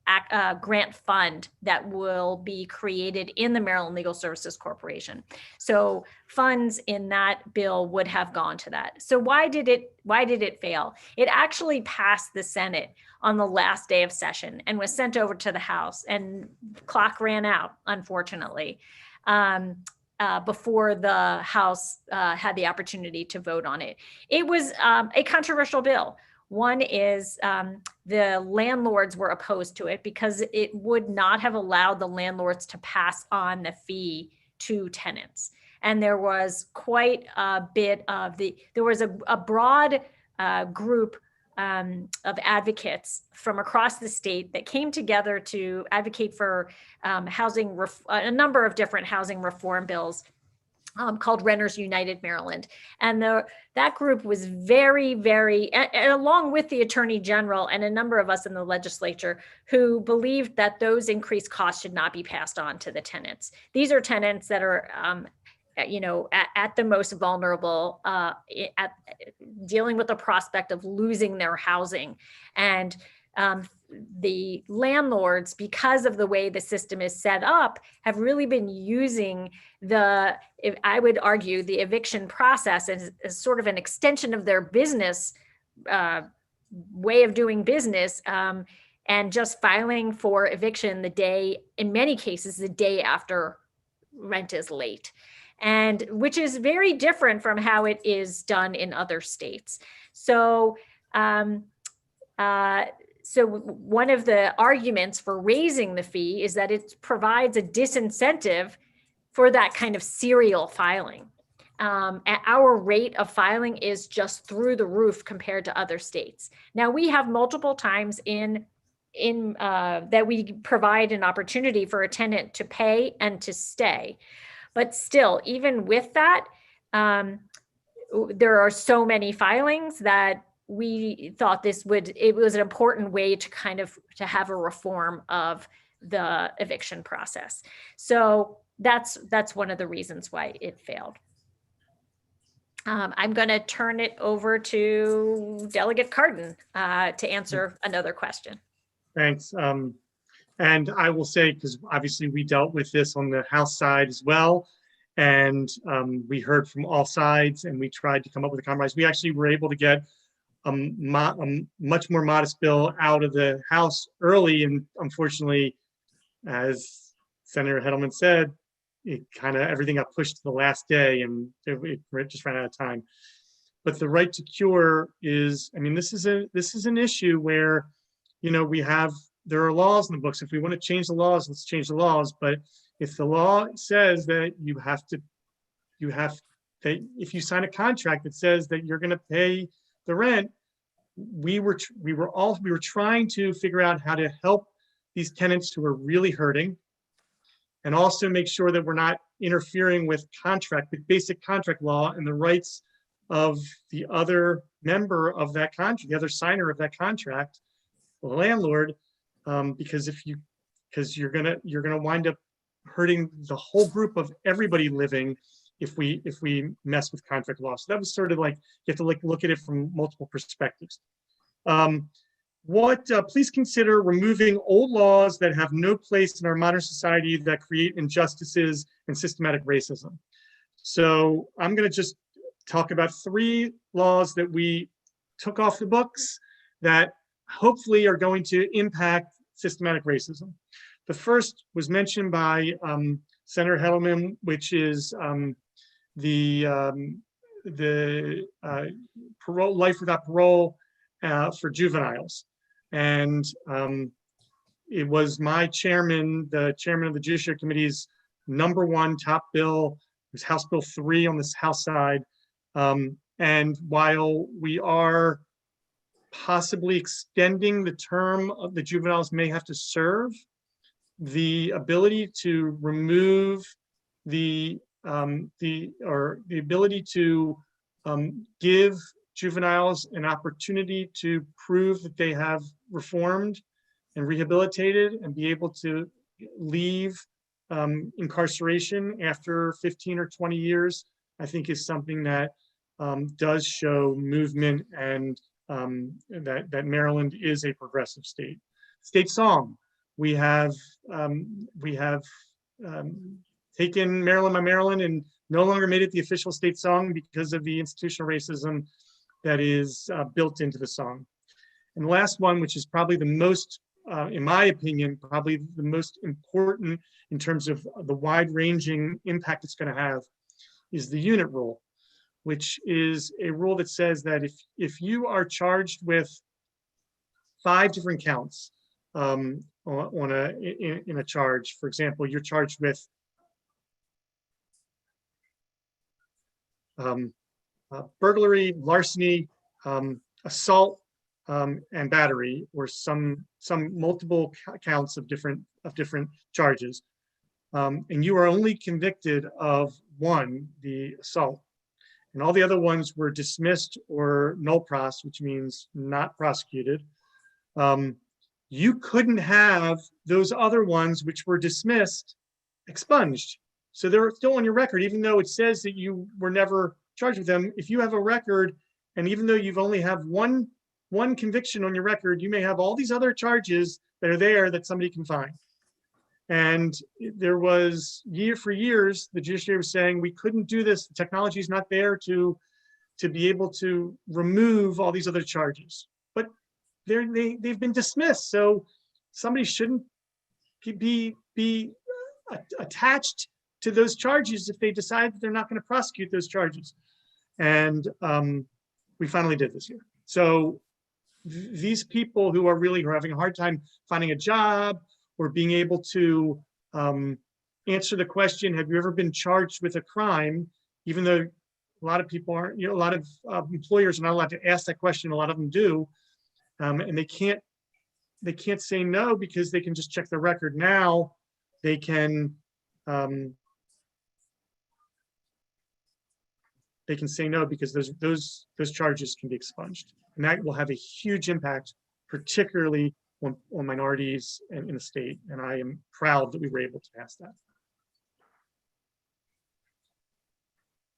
grant fund that will be created in the Maryland Legal Services Corporation. So funds in that bill would have gone to that. So why did it fail? It actually passed the Senate on the last day of session and was sent over to the House, and clock ran out, unfortunately, before the House had the opportunity to vote on it. It was a controversial bill. One is the landlords were opposed to it because it would not have allowed the landlords to pass on the fee to tenants. And there was quite a bit of there was a broad group of advocates from across the state that came together to advocate for a number of different housing reform bills called Renters United Maryland. And that group was very, very, and along with the Attorney General and a number of us in the legislature who believed that those increased costs should not be passed on to the tenants. These are tenants that are at the most vulnerable, at dealing with the prospect of losing their housing. And the landlords, because of the way the system is set up, have really been using I would argue, the eviction process as sort of an extension of their business way of doing business, and just filing for eviction in many cases, the day after rent is late. And which is very different from how it is done in other states. So, so one of the arguments for raising the fee is that it provides a disincentive for that kind of serial filing. Our rate of filing is just through the roof compared to other states. Now, we have multiple times that we provide an opportunity for a tenant to pay and to stay. But still, even with that, there are so many filings that we thought it was an important way to have a reform of the eviction process. So that's one of the reasons why it failed. I'm going to turn it over to Delegate Cardin to answer another question. Thanks. And I will say, because obviously we dealt with this on the House side as well, and we heard from all sides, and we tried to come up with a compromise. We actually were able to get a much more modest bill out of the House early, and unfortunately, as Senator Hettleman said, everything got pushed to the last day, and it just ran out of time. But the right to cure is, this is an issue where, there are laws in the books. If we want to change the laws, let's change the laws. But if the law says that if you sign a contract that says that you're going to pay the rent, we were trying to figure out how to help these tenants who are really hurting, and also make sure that we're not interfering with basic contract law and the rights of the other member of that contract, the other signer of that contract, the landlord, because you're gonna wind up hurting the whole group of everybody living if we mess with contract law. So that was sort of like, you have to look at it from multiple perspectives. Please consider removing old laws that have no place in our modern society that create injustices and systematic racism. So I'm going to just talk about 3 laws that we took off the books that hopefully are going to impact systematic racism. The first was mentioned by Senator Hettleman, which is the parole, life without parole for juveniles. And it was my chairman, the chairman of the Judiciary Committee's #1 top bill. It was House Bill 3 on this House side. And while we are possibly extending the term of the juveniles may have to serve, the ability to remove the ability to give juveniles an opportunity to prove that they have reformed and rehabilitated and be able to leave incarceration after 15 or 20 years, I think is something that does show movement, and that Maryland is a progressive state. State song, we have taken Maryland, My Maryland, and no longer made it the official state song because of the institutional racism that is built into the song. And the last one, which is probably the most, in my opinion, probably the most important in terms of the wide-ranging impact it's going to have, is the unit rule, which is a rule that says that if you are charged with 5 different counts in a charge, for example, you're charged with burglary, larceny, assault, and battery, or some multiple counts of different charges, and you are only convicted of one, the assault, and all the other ones were dismissed or null pros, which means not prosecuted. You couldn't have those other ones which were dismissed expunged. So they're still on your record, even though it says that you were never charged with them. If you have a record, and even though you've only have one conviction on your record, you may have all these other charges that are there that somebody can find. And there was, for years, the judiciary was saying we couldn't do this. The technology is not there to be able to remove all these other charges. But they've been dismissed. So somebody shouldn't be attached to those charges if they decide that they're not going to prosecute those charges. And we finally did this year. So these people who are having a hard time finding a job or being able to answer the question, have you ever been charged with a crime? Even though a lot of people aren't, a lot of employers are not allowed to ask that question. A lot of them do. And they can't say no because they can just check their record. Now they can say no because those charges can be expunged, and that will have a huge impact, particularly on minorities in the state. And I am proud that we were able to pass that.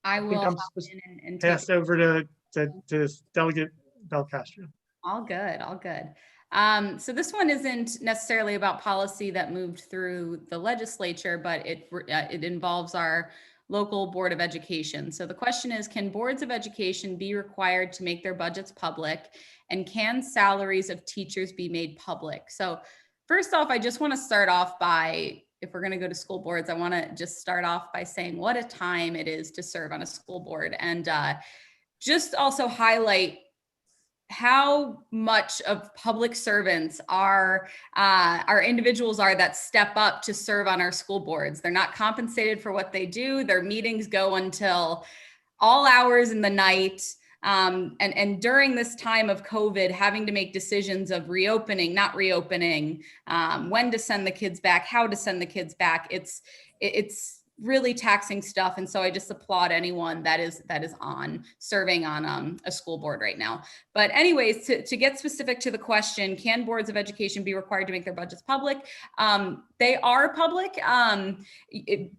I will I'm hop in and pass over to Delegate Belcastro. All good, all good. So this one isn't necessarily about policy that moved through the legislature, but it involves our local Board of Education. So the question is, can boards of education be required to make their budgets public? And can salaries of teachers be made public? So first off, I just want to start off by, if we're going to go to school boards, I want to just start off by saying what a time it is to serve on a school board, and just also highlight how much of public servants our individuals are that step up to serve on our school boards. They're not compensated for what they do. Their meetings go until all hours in the night. And during this time of COVID, having to make decisions of reopening, not reopening, when to send the kids back, how to send the kids back, it's really taxing stuff. And so I just applaud anyone that is serving on a school board right now. But anyways, to get specific to the question, can boards of education be required to make their budgets public? They are public.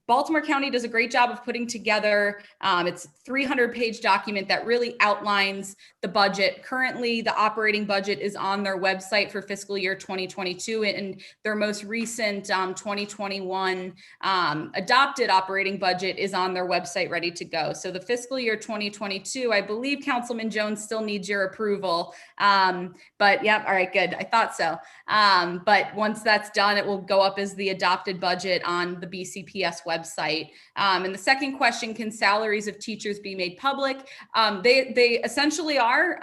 Baltimore County does a great job of putting together, it's a 300-page document that really outlines the budget. Currently, the operating budget is on their website for fiscal year 2022, and their most recent 2021 adopted operating budget is on their website ready to go. So the fiscal year 2022, I believe Councilman Jones still needs your approval. But yeah, all right, good. I thought so. But once that's done, it will go up as the adopted budget on the BCPS website. And the second question, can salaries of teachers be made public? They essentially are.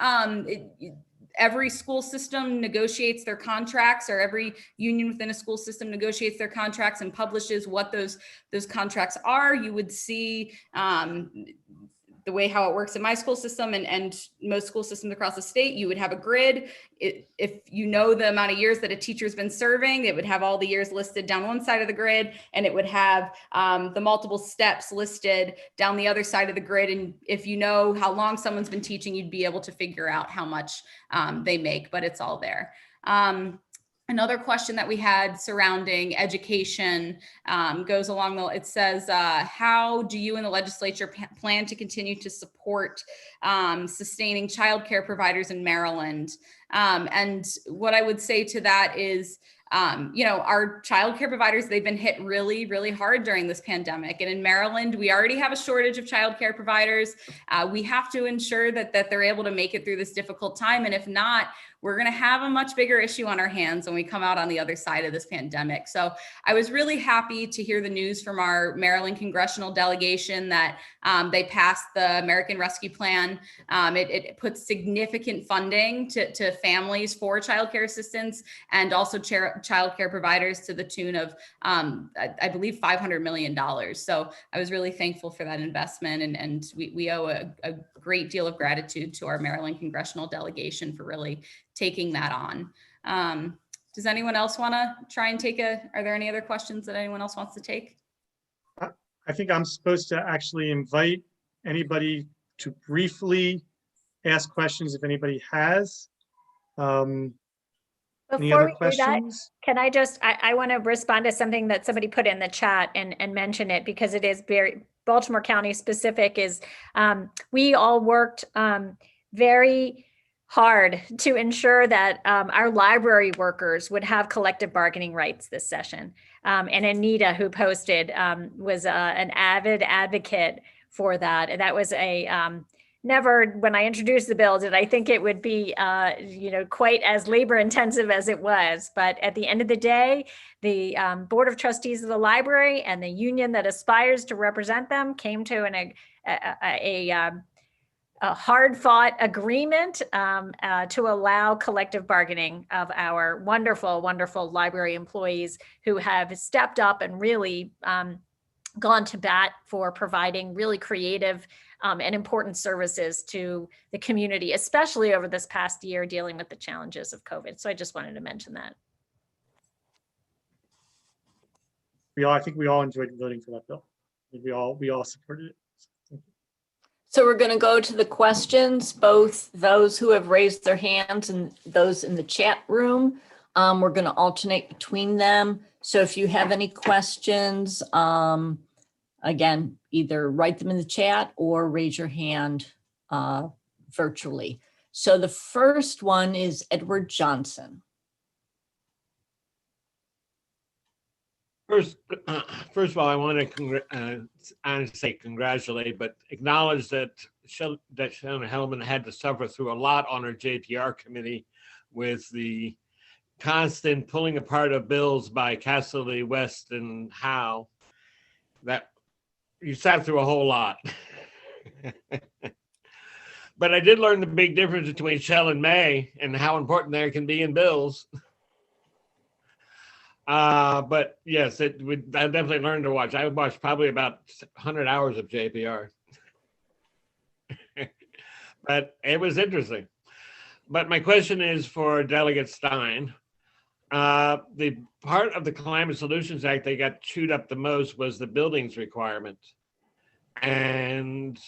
Every school system negotiates their contracts, or every union within a school system negotiates their contracts and publishes what those contracts are. You would see the way how it works in my school system and most school systems across the state. You would have a grid. If you know the amount of years that a teacher's been serving, it would have all the years listed down one side of the grid, and it would have the multiple steps listed down the other side of the grid. And if you know how long someone's been teaching, you'd be able to figure out how much they make, but it's all there. Another question that we had surrounding education goes along the, it says, how do you and the legislature plan to continue to support sustaining childcare providers in Maryland? And what I would say to that is, our childcare providers, they've been hit really, really hard during this pandemic. And in Maryland, we already have a shortage of childcare providers. We have to ensure that they're able to make it through this difficult time. And if not, we're going to have a much bigger issue on our hands when we come out on the other side of this pandemic. So I was really happy to hear the news from our Maryland congressional delegation that they passed the American Rescue Plan. It puts significant funding to families for childcare assistance and also childcare providers to the tune of, I believe, $500 million. So I was really thankful for that investment. And we owe a great deal of gratitude to our Maryland congressional delegation for really taking that on. Does anyone else want to try and are there any other questions that anyone else wants to take? I think I'm supposed to actually invite anybody to briefly ask questions if anybody has. Any Before other we do that, questions? can I just, I want to respond to something that somebody put in the chat and mention it because it is very Baltimore County specific, is we all worked very hard to ensure that our library workers would have collective bargaining rights this session. And Anita, who posted, was an avid advocate for that. And that was never, when I introduced the bill, did I think it would be, quite as labor intensive as it was. But at the end of the day, the Board of Trustees of the library and the union that aspires to represent them came to a hard-fought agreement to allow collective bargaining of our wonderful, wonderful library employees who have stepped up and really gone to bat for providing really creative and important services to the community, especially over this past year dealing with the challenges of COVID. So I just wanted to mention that. I think we all enjoyed voting for that bill. We all supported it. So we're going to go to the questions, both those who have raised their hands and those in the chat room. We're going to alternate between them. So if you have any questions, again, either write them in the chat or raise your hand virtually. So the first one is Edward Johnson. First of all, I want to say congratulate, but acknowledge that Shelly Hettleman had to suffer through a lot on her JPR committee with the constant pulling apart of bills by Cassidy, West, and Howe. That you sat through a whole lot. But I did learn the big difference between Shell and May and how important there can be in bills. But yes, I definitely learned to watch. I watched probably about 100 hours of JPR. but it was interesting. But my question is for Delegate Stein. The part of the Climate Solutions Act that got chewed up the most was the buildings requirement. And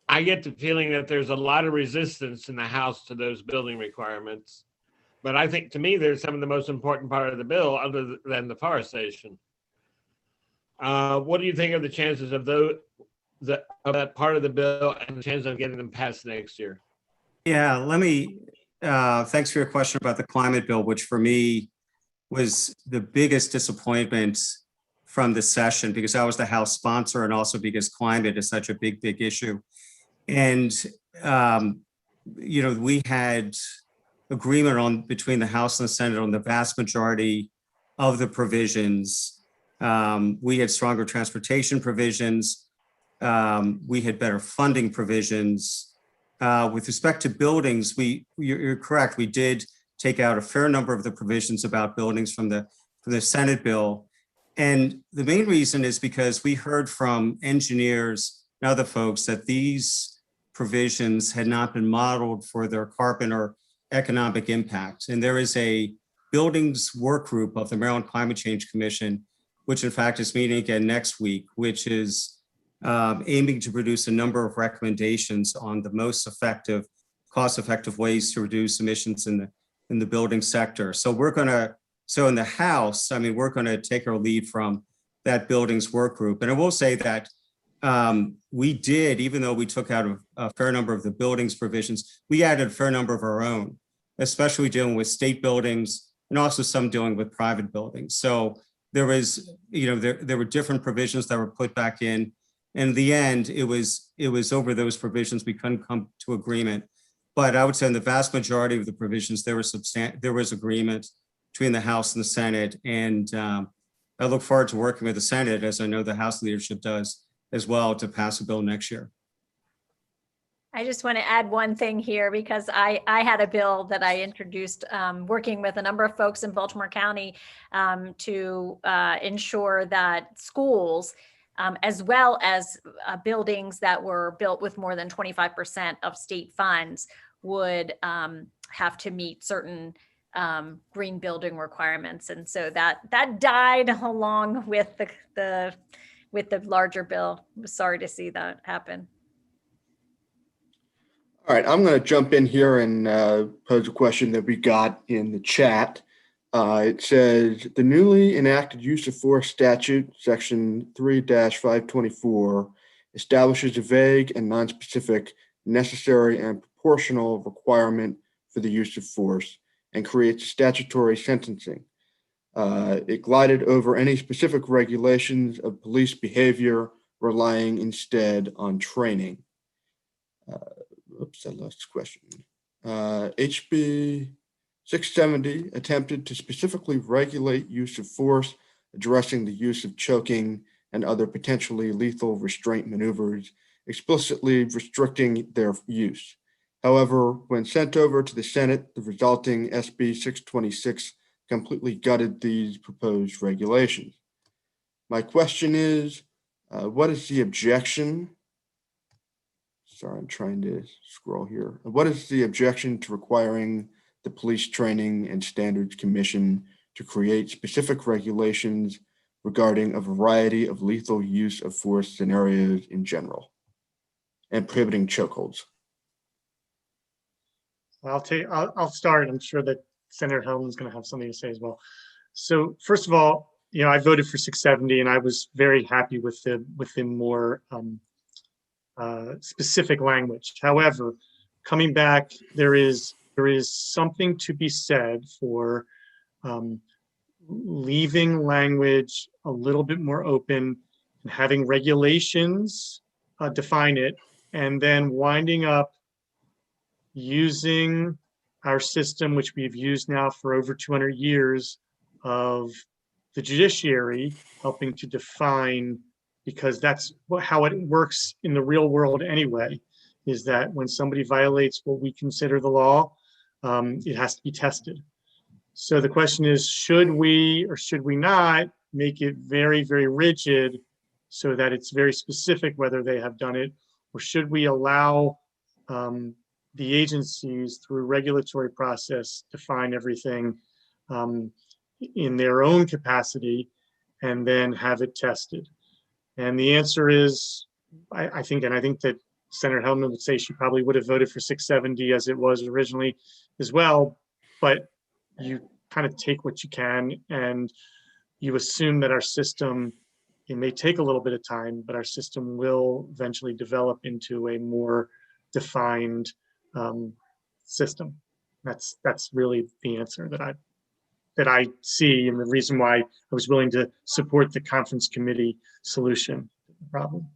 I get the feeling that there's a lot of resistance in the House to those building requirements. But I think, to me, they're some of the most important part of the bill, other than the forestation. What do you think of the chances of that part of the bill and the chance of getting them passed next year? Yeah, thanks for your question about the climate bill, which for me was the biggest disappointment from the session, because I was the House sponsor and also because climate is such a big issue. And, we had agreement between the House and the Senate on the vast majority of the provisions. We had stronger transportation provisions. We had better funding provisions. With respect to buildings, you're correct. We did take out a fair number of the provisions about buildings from the Senate bill. And the main reason is because we heard from engineers and other folks that these provisions had not been modeled for their carbon or economic impact. And there is a buildings work group of the Maryland Climate Change Commission, which in fact is meeting again next week, which is aiming to produce a number of recommendations on the most cost-effective ways to reduce emissions in the building sector. So in the House, we're going to take our lead from that buildings work group. And I will say that we did, even though we took out a fair number of the buildings provisions, we added a fair number of our own, especially dealing with state buildings and also some dealing with private buildings. So there were different provisions that were put back in. In the end, it was over those provisions we couldn't come to agreement. But I would say in the vast majority of the provisions, there was agreement between the House and the Senate. And I look forward to working with the Senate, as I know the House leadership does as well, to pass a bill next year. I just want to add one thing here, because I had a bill that I introduced working with a number of folks in Baltimore County to ensure that schools, as well as buildings that were built with more than 25% of state funds, would have to meet certain green building requirements. And so that died along with the larger bill. I'm sorry to see that happen. All right, I'm going to jump in here and pose a question that we got in the chat. It says, the newly enacted use of force statute, section 3-524, establishes a vague and nonspecific necessary and proportional requirement for the use of force and creates statutory sentencing. It glided over any specific regulations of police behavior, relying instead on training. Oops, I lost the question. HB 670 attempted to specifically regulate use of force, addressing the use of choking and other potentially lethal restraint maneuvers, explicitly restricting their use. However, when sent over to the Senate, the resulting SB 626 completely gutted these proposed regulations. My question is, what is the objection? Sorry, I'm trying to scroll here. What is the objection to requiring the Police Training and Standards Commission to create specific regulations regarding a variety of lethal use of force scenarios in general and prohibiting chokeholds? I'll start. I'm sure that Senator Hettleman is going to have something to say as well. So first of all, I voted for 670, and I was very happy with the more specific language. However, coming back, there is something to be said for leaving language a little bit more open and having regulations define it, and then winding up using our system, which we've used now for over 200 years, of the judiciary helping to define, because that's how it works in the real world anyway, is that when somebody violates what we consider the law, it has to be tested. So the question is, should we or should we not make it very, very rigid so that it's very specific whether they have done it, or should we allow the agencies through regulatory process define everything in their own capacity and then have it tested. And the answer is, I think that Senator Hettleman would say she probably would have voted for 670 as it was originally as well, but you kind of take what you can and you assume that our system, it may take a little bit of time, but our system will eventually develop into a more defined system. That's really the answer that I see, and the reason why I was willing to support the conference committee solution to the problem.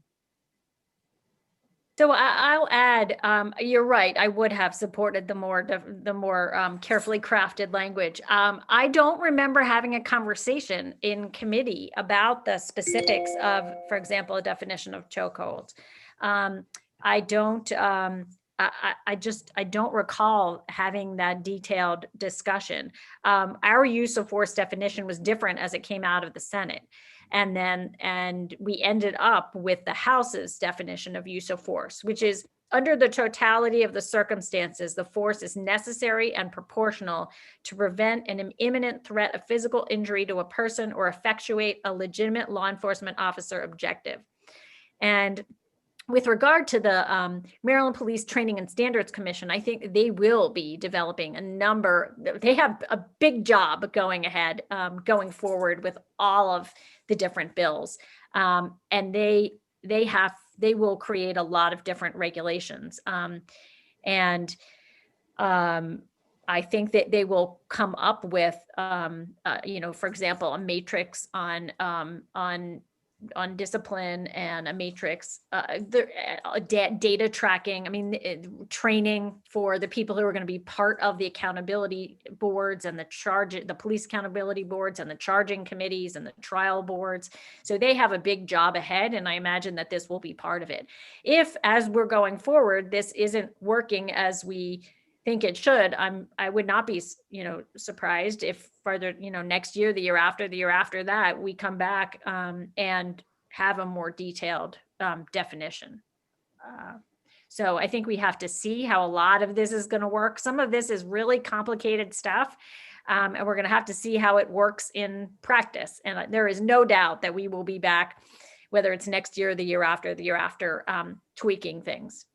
So I'll add, you're right. I would have supported the more carefully crafted language. I don't remember having a conversation in committee about the specifics of, for example, a definition of chokehold. I don't recall having that detailed discussion. Our use of force definition was different as it came out of the Senate. And we ended up with the House's definition of use of force, which is under the totality of the circumstances, the force is necessary and proportional to prevent an imminent threat of physical injury to a person or effectuate a legitimate law enforcement officer objective. And with regard to the Maryland Police Training and Standards Commission, I think they will be developing they have a big job going ahead, going forward with all of the different bills. And they will create a lot of different regulations. I think that they will come up with, for example, a matrix on discipline and a matrix, data tracking. I mean, training for the people who are going to be part of the accountability boards and the police accountability boards and the charging committees and the trial boards. So they have a big job ahead, and I imagine that this will be part of it. If, as we're going forward, this isn't working as we think it should, I would not be, surprised if further, next year, the year after that, we come back and have a more detailed definition. So I think we have to see how a lot of this is going to work. Some of this is really complicated stuff, and we're going to have to see how it works in practice. And there is no doubt that we will be back, whether it's next year, the year after, tweaking things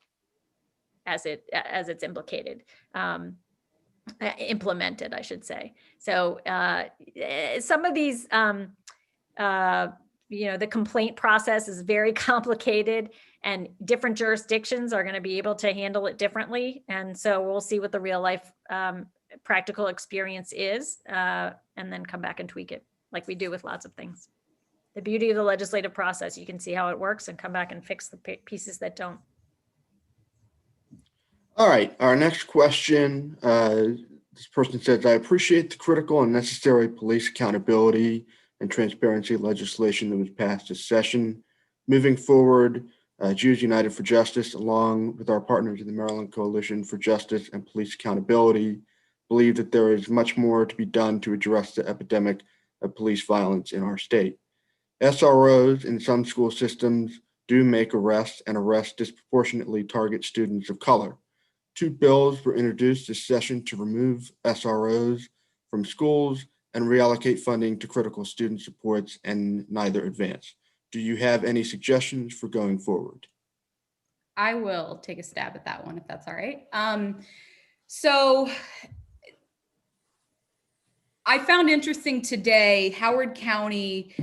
as it's implemented, I should say. So some of these, the complaint process is very complicated, and different jurisdictions are going to be able to handle it differently. And so we'll see what the real life practical experience is, and then come back and tweak it like we do with lots of things. The beauty of the legislative process, you can see how it works and come back and fix the pieces that don't. All right, our next question, this person says, I appreciate the critical and necessary police accountability and transparency legislation that was passed this session. Moving forward, Jews United for Justice, along with our partners in the Maryland Coalition for Justice and Police Accountability, believe that there is much more to be done to address the epidemic of police violence in our state. SROs in some school systems do make arrests, and arrests disproportionately target students of color. 2 bills were introduced this session to remove SROs from schools and reallocate funding to critical student supports, and neither advanced. Do you have any suggestions for going forward? I will take a stab at that one, if that's all right. So I found interesting today, Howard County,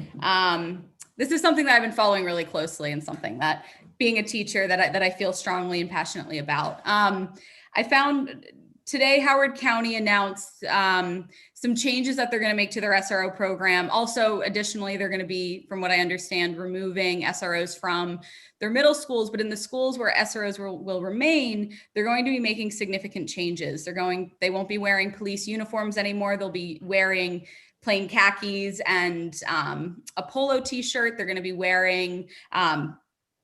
this is something that I've been following really closely, and something that, being a teacher, that I feel strongly and passionately about. I found today Howard County announced some changes that they're going to make to their SRO program. Also, additionally, they're going to be, from what I understand, removing SROs from their middle schools, but in the schools where SROs will remain, they're going to be making significant changes. They won't be wearing police uniforms anymore. They'll be wearing plain khakis and a polo t-shirt. They're going to be wearing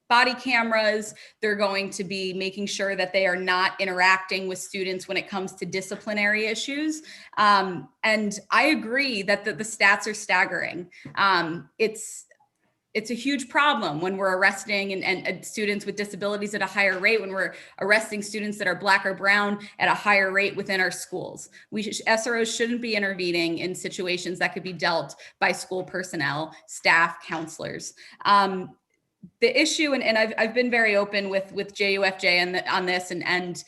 body cameras. They're going to be making sure that they are not interacting with students when it comes to disciplinary issues. And I agree that the stats are staggering. it's a huge problem when we're arresting and students with disabilities at a higher rate, when we're arresting students that are Black or brown at a higher rate within our schools. SROs shouldn't be intervening in situations that could be dealt by school personnel, staff, counselors. The issue, and I've been very open with JUFJ on this and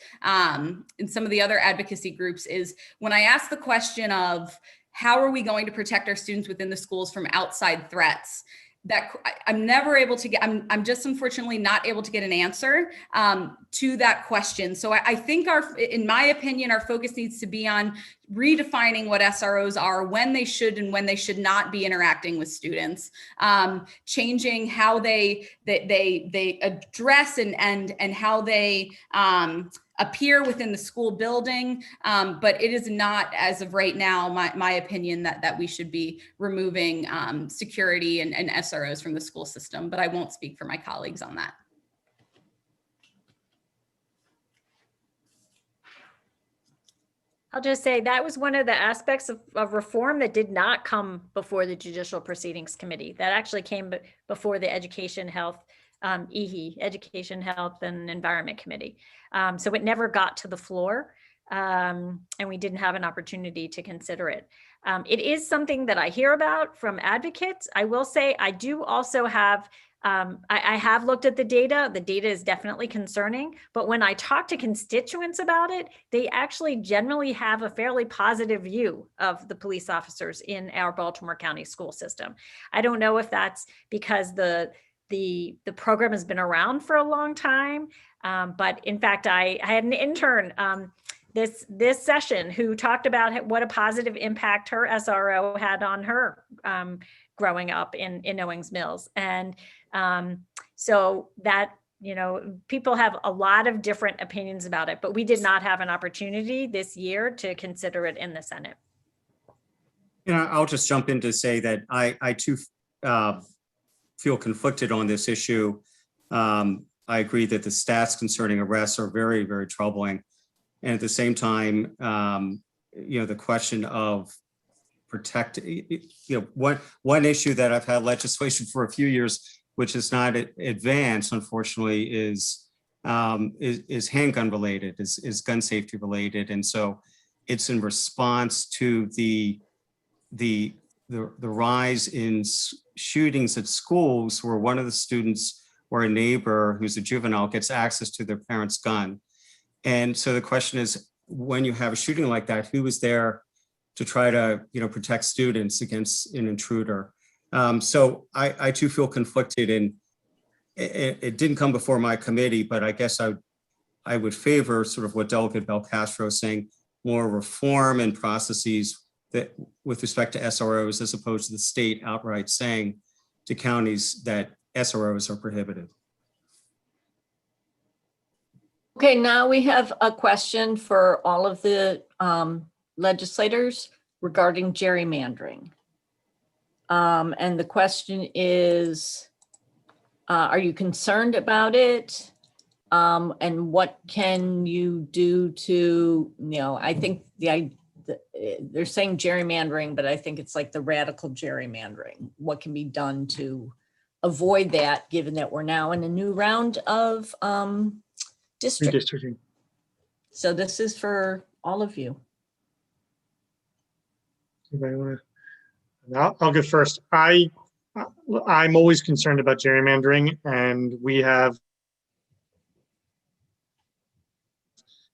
in some of the other advocacy groups, is when I ask the question of how are we going to protect our students within the schools from outside threats, that I'm never able to get, I'm just unfortunately not able to get an answer to that question. So I think in my opinion, our focus needs to be on redefining what SROs are, when they should and when they should not be interacting with students, changing how they address and how they appear within the school building. But it is not, as of right now, my opinion that we should be removing security and SROs from the school system, but I won't speak for my colleagues on that. I'll just say that was one of the aspects of reform that did not come before the Judicial Proceedings Committee. That actually came before the Education, Health, Education, Health, and Environment Committee. So it never got to the floor, and we didn't have an opportunity to consider it. It is something that I hear about from advocates. I will say I do also have, I have looked at the data. The data is definitely concerning, but when I talk to constituents about it, they actually generally have a fairly positive view of the police officers in our Baltimore County school system. I don't know if that's because the program has been around for a long time, but in fact, I had an intern this session who talked about what a positive impact her SRO had on her growing up in Owings Mills. And so that, people have a lot of different opinions about it, but we did not have an opportunity this year to consider it in the Senate. I'll just jump in to say that I too feel conflicted on this issue. I agree that the stats concerning arrests are very, very troubling. And at the same time, the question of one issue that I've had legislation for a few years, which is not advanced, unfortunately, is handgun related, is gun safety related. And so it's in response to the rise in shootings at schools where one of the students or a neighbor who's a juvenile gets access to their parent's gun. And so the question is, when you have a shooting like that, who is there to try to, protect students against an intruder? So I too feel conflicted, and it didn't come before my committee, but I guess I would favor sort of what Delegate Belcastro is saying, more reform and processes that with respect to SROs, as opposed to the state outright saying to counties that SROs are prohibited. Okay, now we have a question for all of the legislators regarding gerrymandering. And the question is, are you concerned about it? And what can you do to, I think they're saying gerrymandering, but I think it's like the radical gerrymandering. What can be done to avoid that, given that we're now in a new round of districting? So this is for all of you. I'll go first. I'm always concerned about gerrymandering, and we have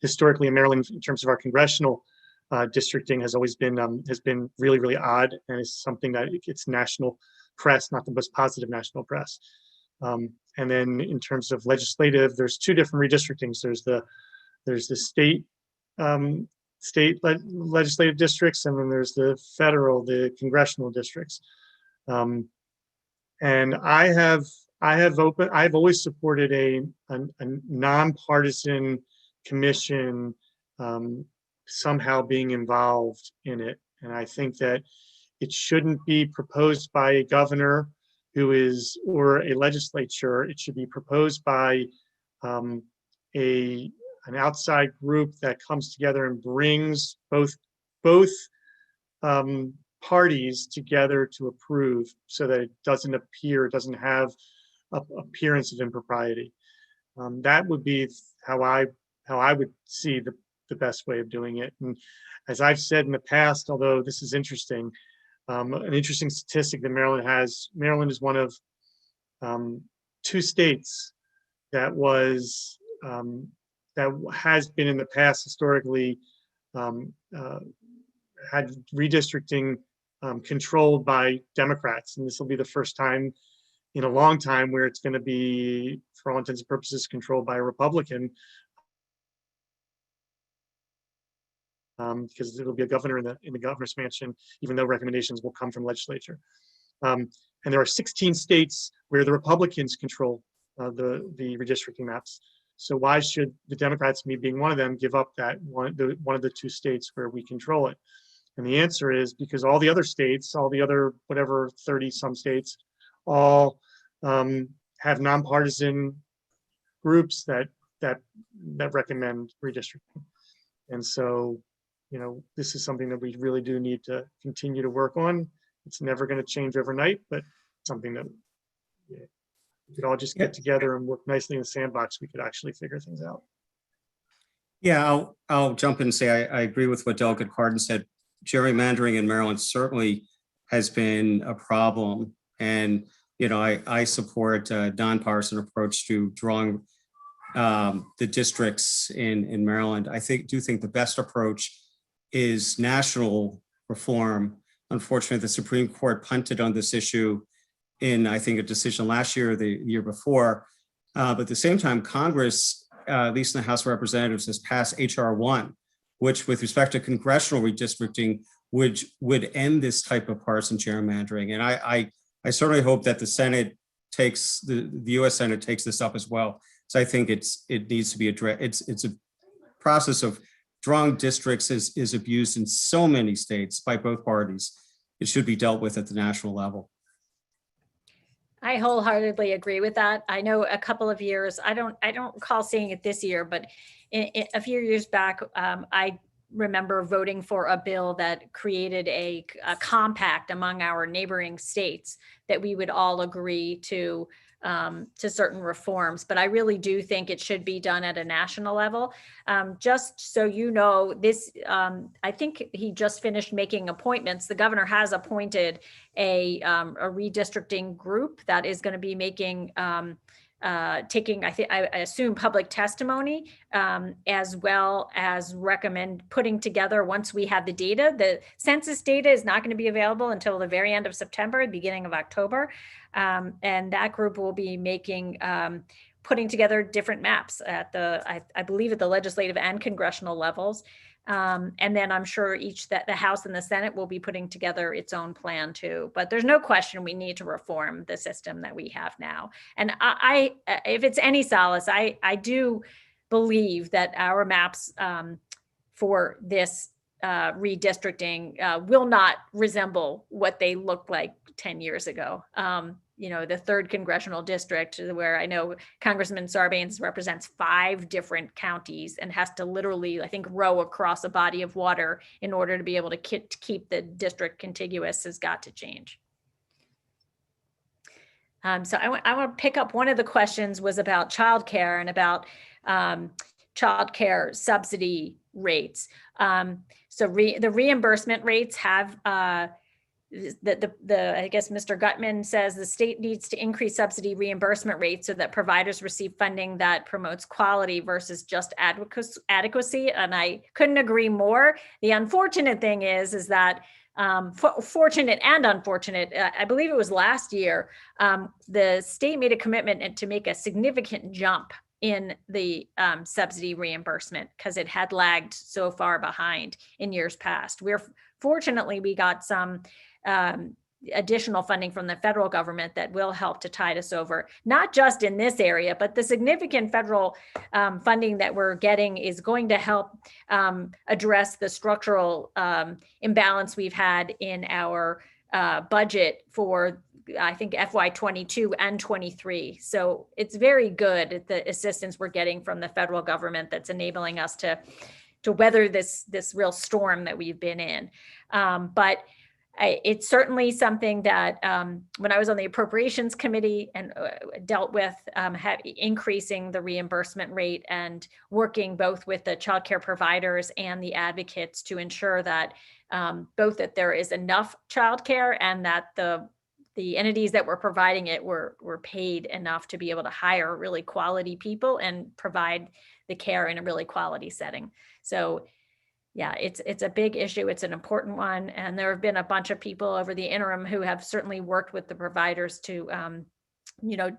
historically in Maryland, in terms of our congressional districting, has always been really, really odd, and it's something that gets national press, not the most positive national press. And then in terms of legislative, there's two different redistrictings. There's the state legislative districts, and then there's the congressional districts. And I've always supported a nonpartisan commission somehow being involved in it. And I think that it shouldn't be proposed by a governor or a legislature. It should be proposed by an outside group that comes together and brings both parties together to approve so that it doesn't have appearance of impropriety. That would be how I would see the best way of doing it. And as I've said in the past, although this is interesting, an interesting statistic that Maryland has, Maryland is one of 2 states that has been in the past historically had redistricting controlled by Democrats. And this will be the first time in a long time where it's going to be, for all intents and purposes, controlled by a Republican, because it'll be a governor in the governor's mansion, even though recommendations will come from legislature. And there are 16 states where the Republicans control the redistricting maps. So why should the Democrats, me being one of them, give up that one of the 2 states where we control it? And the answer is because all the other states, all the other whatever 30 some states, all have nonpartisan groups that recommend redistricting. And so, this is something that we really do need to continue to work on. It's never going to change overnight, but something that we could all just get together and work nicely in the sandbox. We could actually figure things out. Yeah, I'll jump in and say I agree with what Delegate Cardin said. Gerrymandering in Maryland certainly has been a problem. And, I support a nonpartisan approach to drawing the districts in Maryland. I do think the best approach is national reform. Unfortunately, the Supreme Court punted on this issue in, I think, a decision last year or the year before. But at the same time, Congress, at least in the House of Representatives, has passed H.R. 1, which with respect to congressional redistricting would end this type of partisan gerrymandering. And I certainly hope that the Senate the U.S. Senate takes this up as well. So I think it needs to be addressed. It's a process of drawing districts is abused in so many states by both parties. It should be dealt with at the national level. I wholeheartedly agree with that. I know a couple of years, I don't recall seeing it this year, but a few years back, I remember voting for a bill that created a compact among our neighboring states that we would all agree to certain reforms. But I really do think it should be done at a national level. Just so you know, this, I think he just finished making appointments. The governor has appointed a redistricting group that is going to be making taking, I assume, public testimony, as well as putting together, once we have the data. The census data is not going to be available until the very end of September, beginning of October. And that group will be putting together different maps at I believe at the legislative and congressional levels. And then I'm sure the House and the Senate will be putting together its own plan too. But there's no question we need to reform the system that we have now. And if it's any solace, I do believe that our maps for this redistricting will not resemble what they looked like 10 years ago. The 3rd congressional district, where I know Congressman Sarbanes represents 5 different counties and has to literally, I think, row across a body of water in order to be able to keep the district contiguous, has got to change. So I want to pick up, one of the questions was about childcare and about childcare subsidy rates. So the reimbursement rates have I guess Mr. Gutman says the state needs to increase subsidy reimbursement rates so that providers receive funding that promotes quality versus just adequacy. And I couldn't agree more. The unfortunate thing is that fortunate and unfortunate, I believe it was last year, the state made a commitment to make a significant jump in the subsidy reimbursement because it had lagged so far behind in years past. Fortunately, we got some additional funding from the federal government that will help to tide us over, not just in this area, but the significant federal funding that we're getting is going to help address the structural imbalance we've had in our budget for, I think, FY22 and 23. So it's very good, the assistance we're getting from the federal government that's enabling us to weather this real storm that we've been in. But it's certainly something that when I was on the Appropriations Committee and dealt with increasing the reimbursement rate and working both with the childcare providers and the advocates to ensure that both that there is enough childcare and that the entities that were providing it were paid enough to be able to hire really quality people and provide the care in a really quality setting. So yeah, it's a big issue. It's an important one. And there have been a bunch of people over the interim who have certainly worked with the providers to,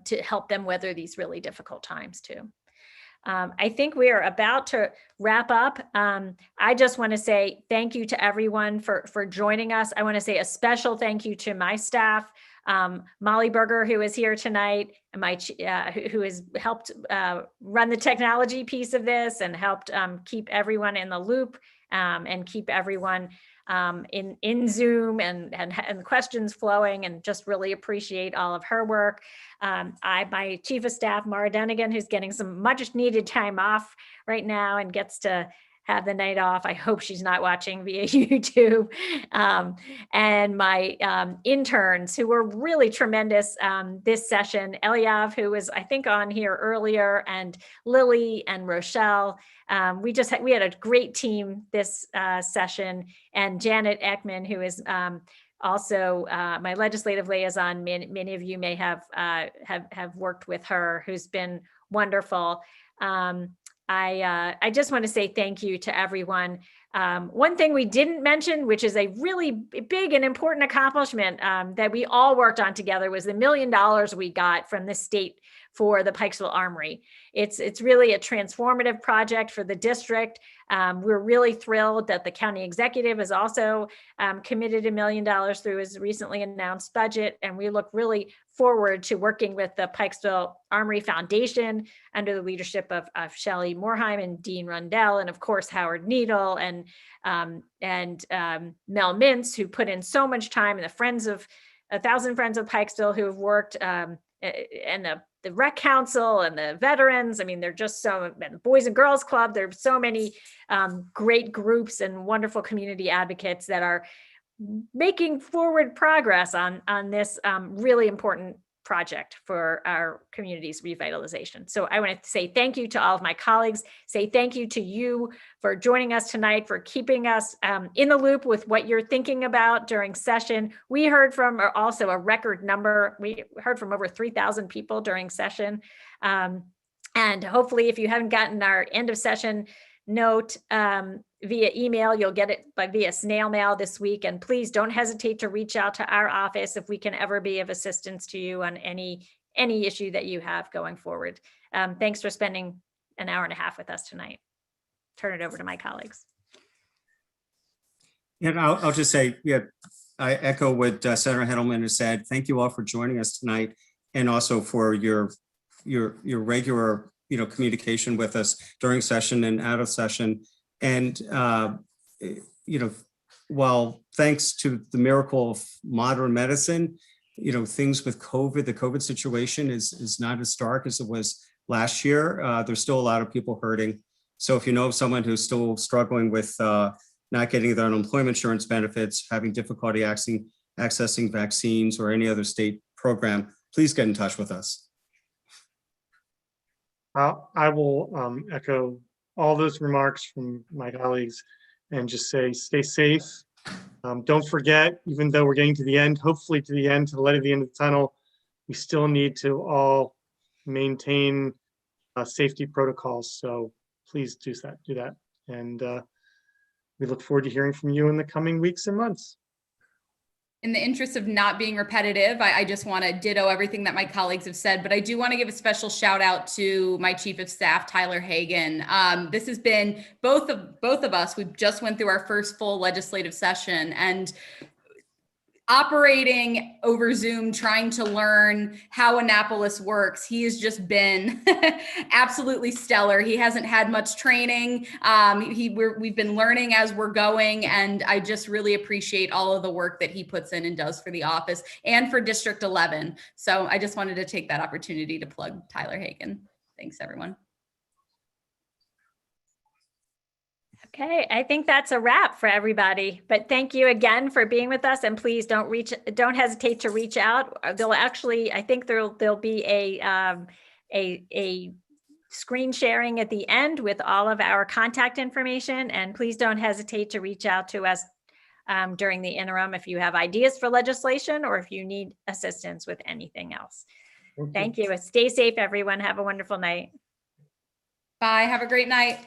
to help them weather these really difficult times too. I think we are about to wrap up. I just want to say thank you to everyone for joining us. I want to say a special thank you to my staff, Molly Berger, who is here tonight, and who has helped run the technology piece of this and helped keep everyone in the loop and keep everyone in Zoom and questions flowing, and just really appreciate all of her work. My chief of staff, Mara Dunnigan, who's getting some much needed time off right now and gets to have the night off. I hope she's not watching via YouTube. And my interns who were really tremendous this session, Eliav, who was, I think, on here earlier, and Lily and Rochelle. We had a great team this session, and Janet Ekman, who is also my legislative liaison. Many of you may have worked with her, who's been wonderful. I just want to say thank you to everyone. One thing we didn't mention, which is a really big and important accomplishment that we all worked on together, was the $1 million we got from the state for the Pikesville Armory. It's really a transformative project for the district. We're really thrilled that the county executive has also committed $1 million through his recently announced budget. And we look really forward to working with the Pikesville Armory Foundation under the leadership of Shelly Morheim and Dean Rundell, and of course, Howard Needle and Mel Mintz, who put in so much time, and the 1,000 Friends of Pikesville who have worked, and the Rec Council and the veterans. I mean, they're just and the Boys and Girls Club. There's so many great groups and wonderful community advocates that are making forward progress on this really important project for our community's revitalization. So I want to say thank you to all of my colleagues, say thank you to you for joining us tonight, for keeping us in the loop with what you're thinking about during session. We heard from also a record number. We heard from over 3,000 people during session. And hopefully, if you haven't gotten our end of session note via email, you'll get it via snail mail this week. And please don't hesitate to reach out to our office if we can ever be of assistance to you on any issue that you have going forward. Thanks for spending an hour and a half with us tonight. Turn it over to my colleagues. Yeah, I'll just say, I echo what Senator Hettleman has said. Thank you all for joining us tonight, and also for your regular communication with us during session and out of session. And, while thanks to the miracle of modern medicine, things with COVID, the COVID situation is not as stark as it was last year. There's still a lot of people hurting. So if you know of someone who's still struggling with not getting their unemployment insurance benefits, having difficulty accessing vaccines or any other state program, please get in touch with us. I will echo all those remarks from my colleagues and just say, stay safe. Don't forget, even though we're getting to the end, hopefully to the end, to the light at the end of the tunnel, we still need to all maintain safety protocols. So please do that. And we look forward to hearing from you in the coming weeks and months. In the interest of not being repetitive, I just want to ditto everything that my colleagues have said, but I do want to give a special shout out to my Chief of Staff, Tyler Hagan. This has been both of us. We just went through our first full legislative session, and operating over Zoom, trying to learn how Annapolis works, he has just been absolutely stellar. He hasn't had much training. We've been learning as we're going, and I just really appreciate all of the work that he puts in and does for the office and for District 11. So I just wanted to take that opportunity to plug Tyler Hagan. Thanks, everyone. Okay, I think that's a wrap for everybody, but thank you again for being with us, and please don't hesitate to reach out. They'll actually, I think there'll be a screen sharing at the end with all of our contact information, and please don't hesitate to reach out to us during the interim if you have ideas for legislation or if you need assistance with anything else. Thank you. Stay safe, everyone. Have a wonderful night. Bye. Have a great night.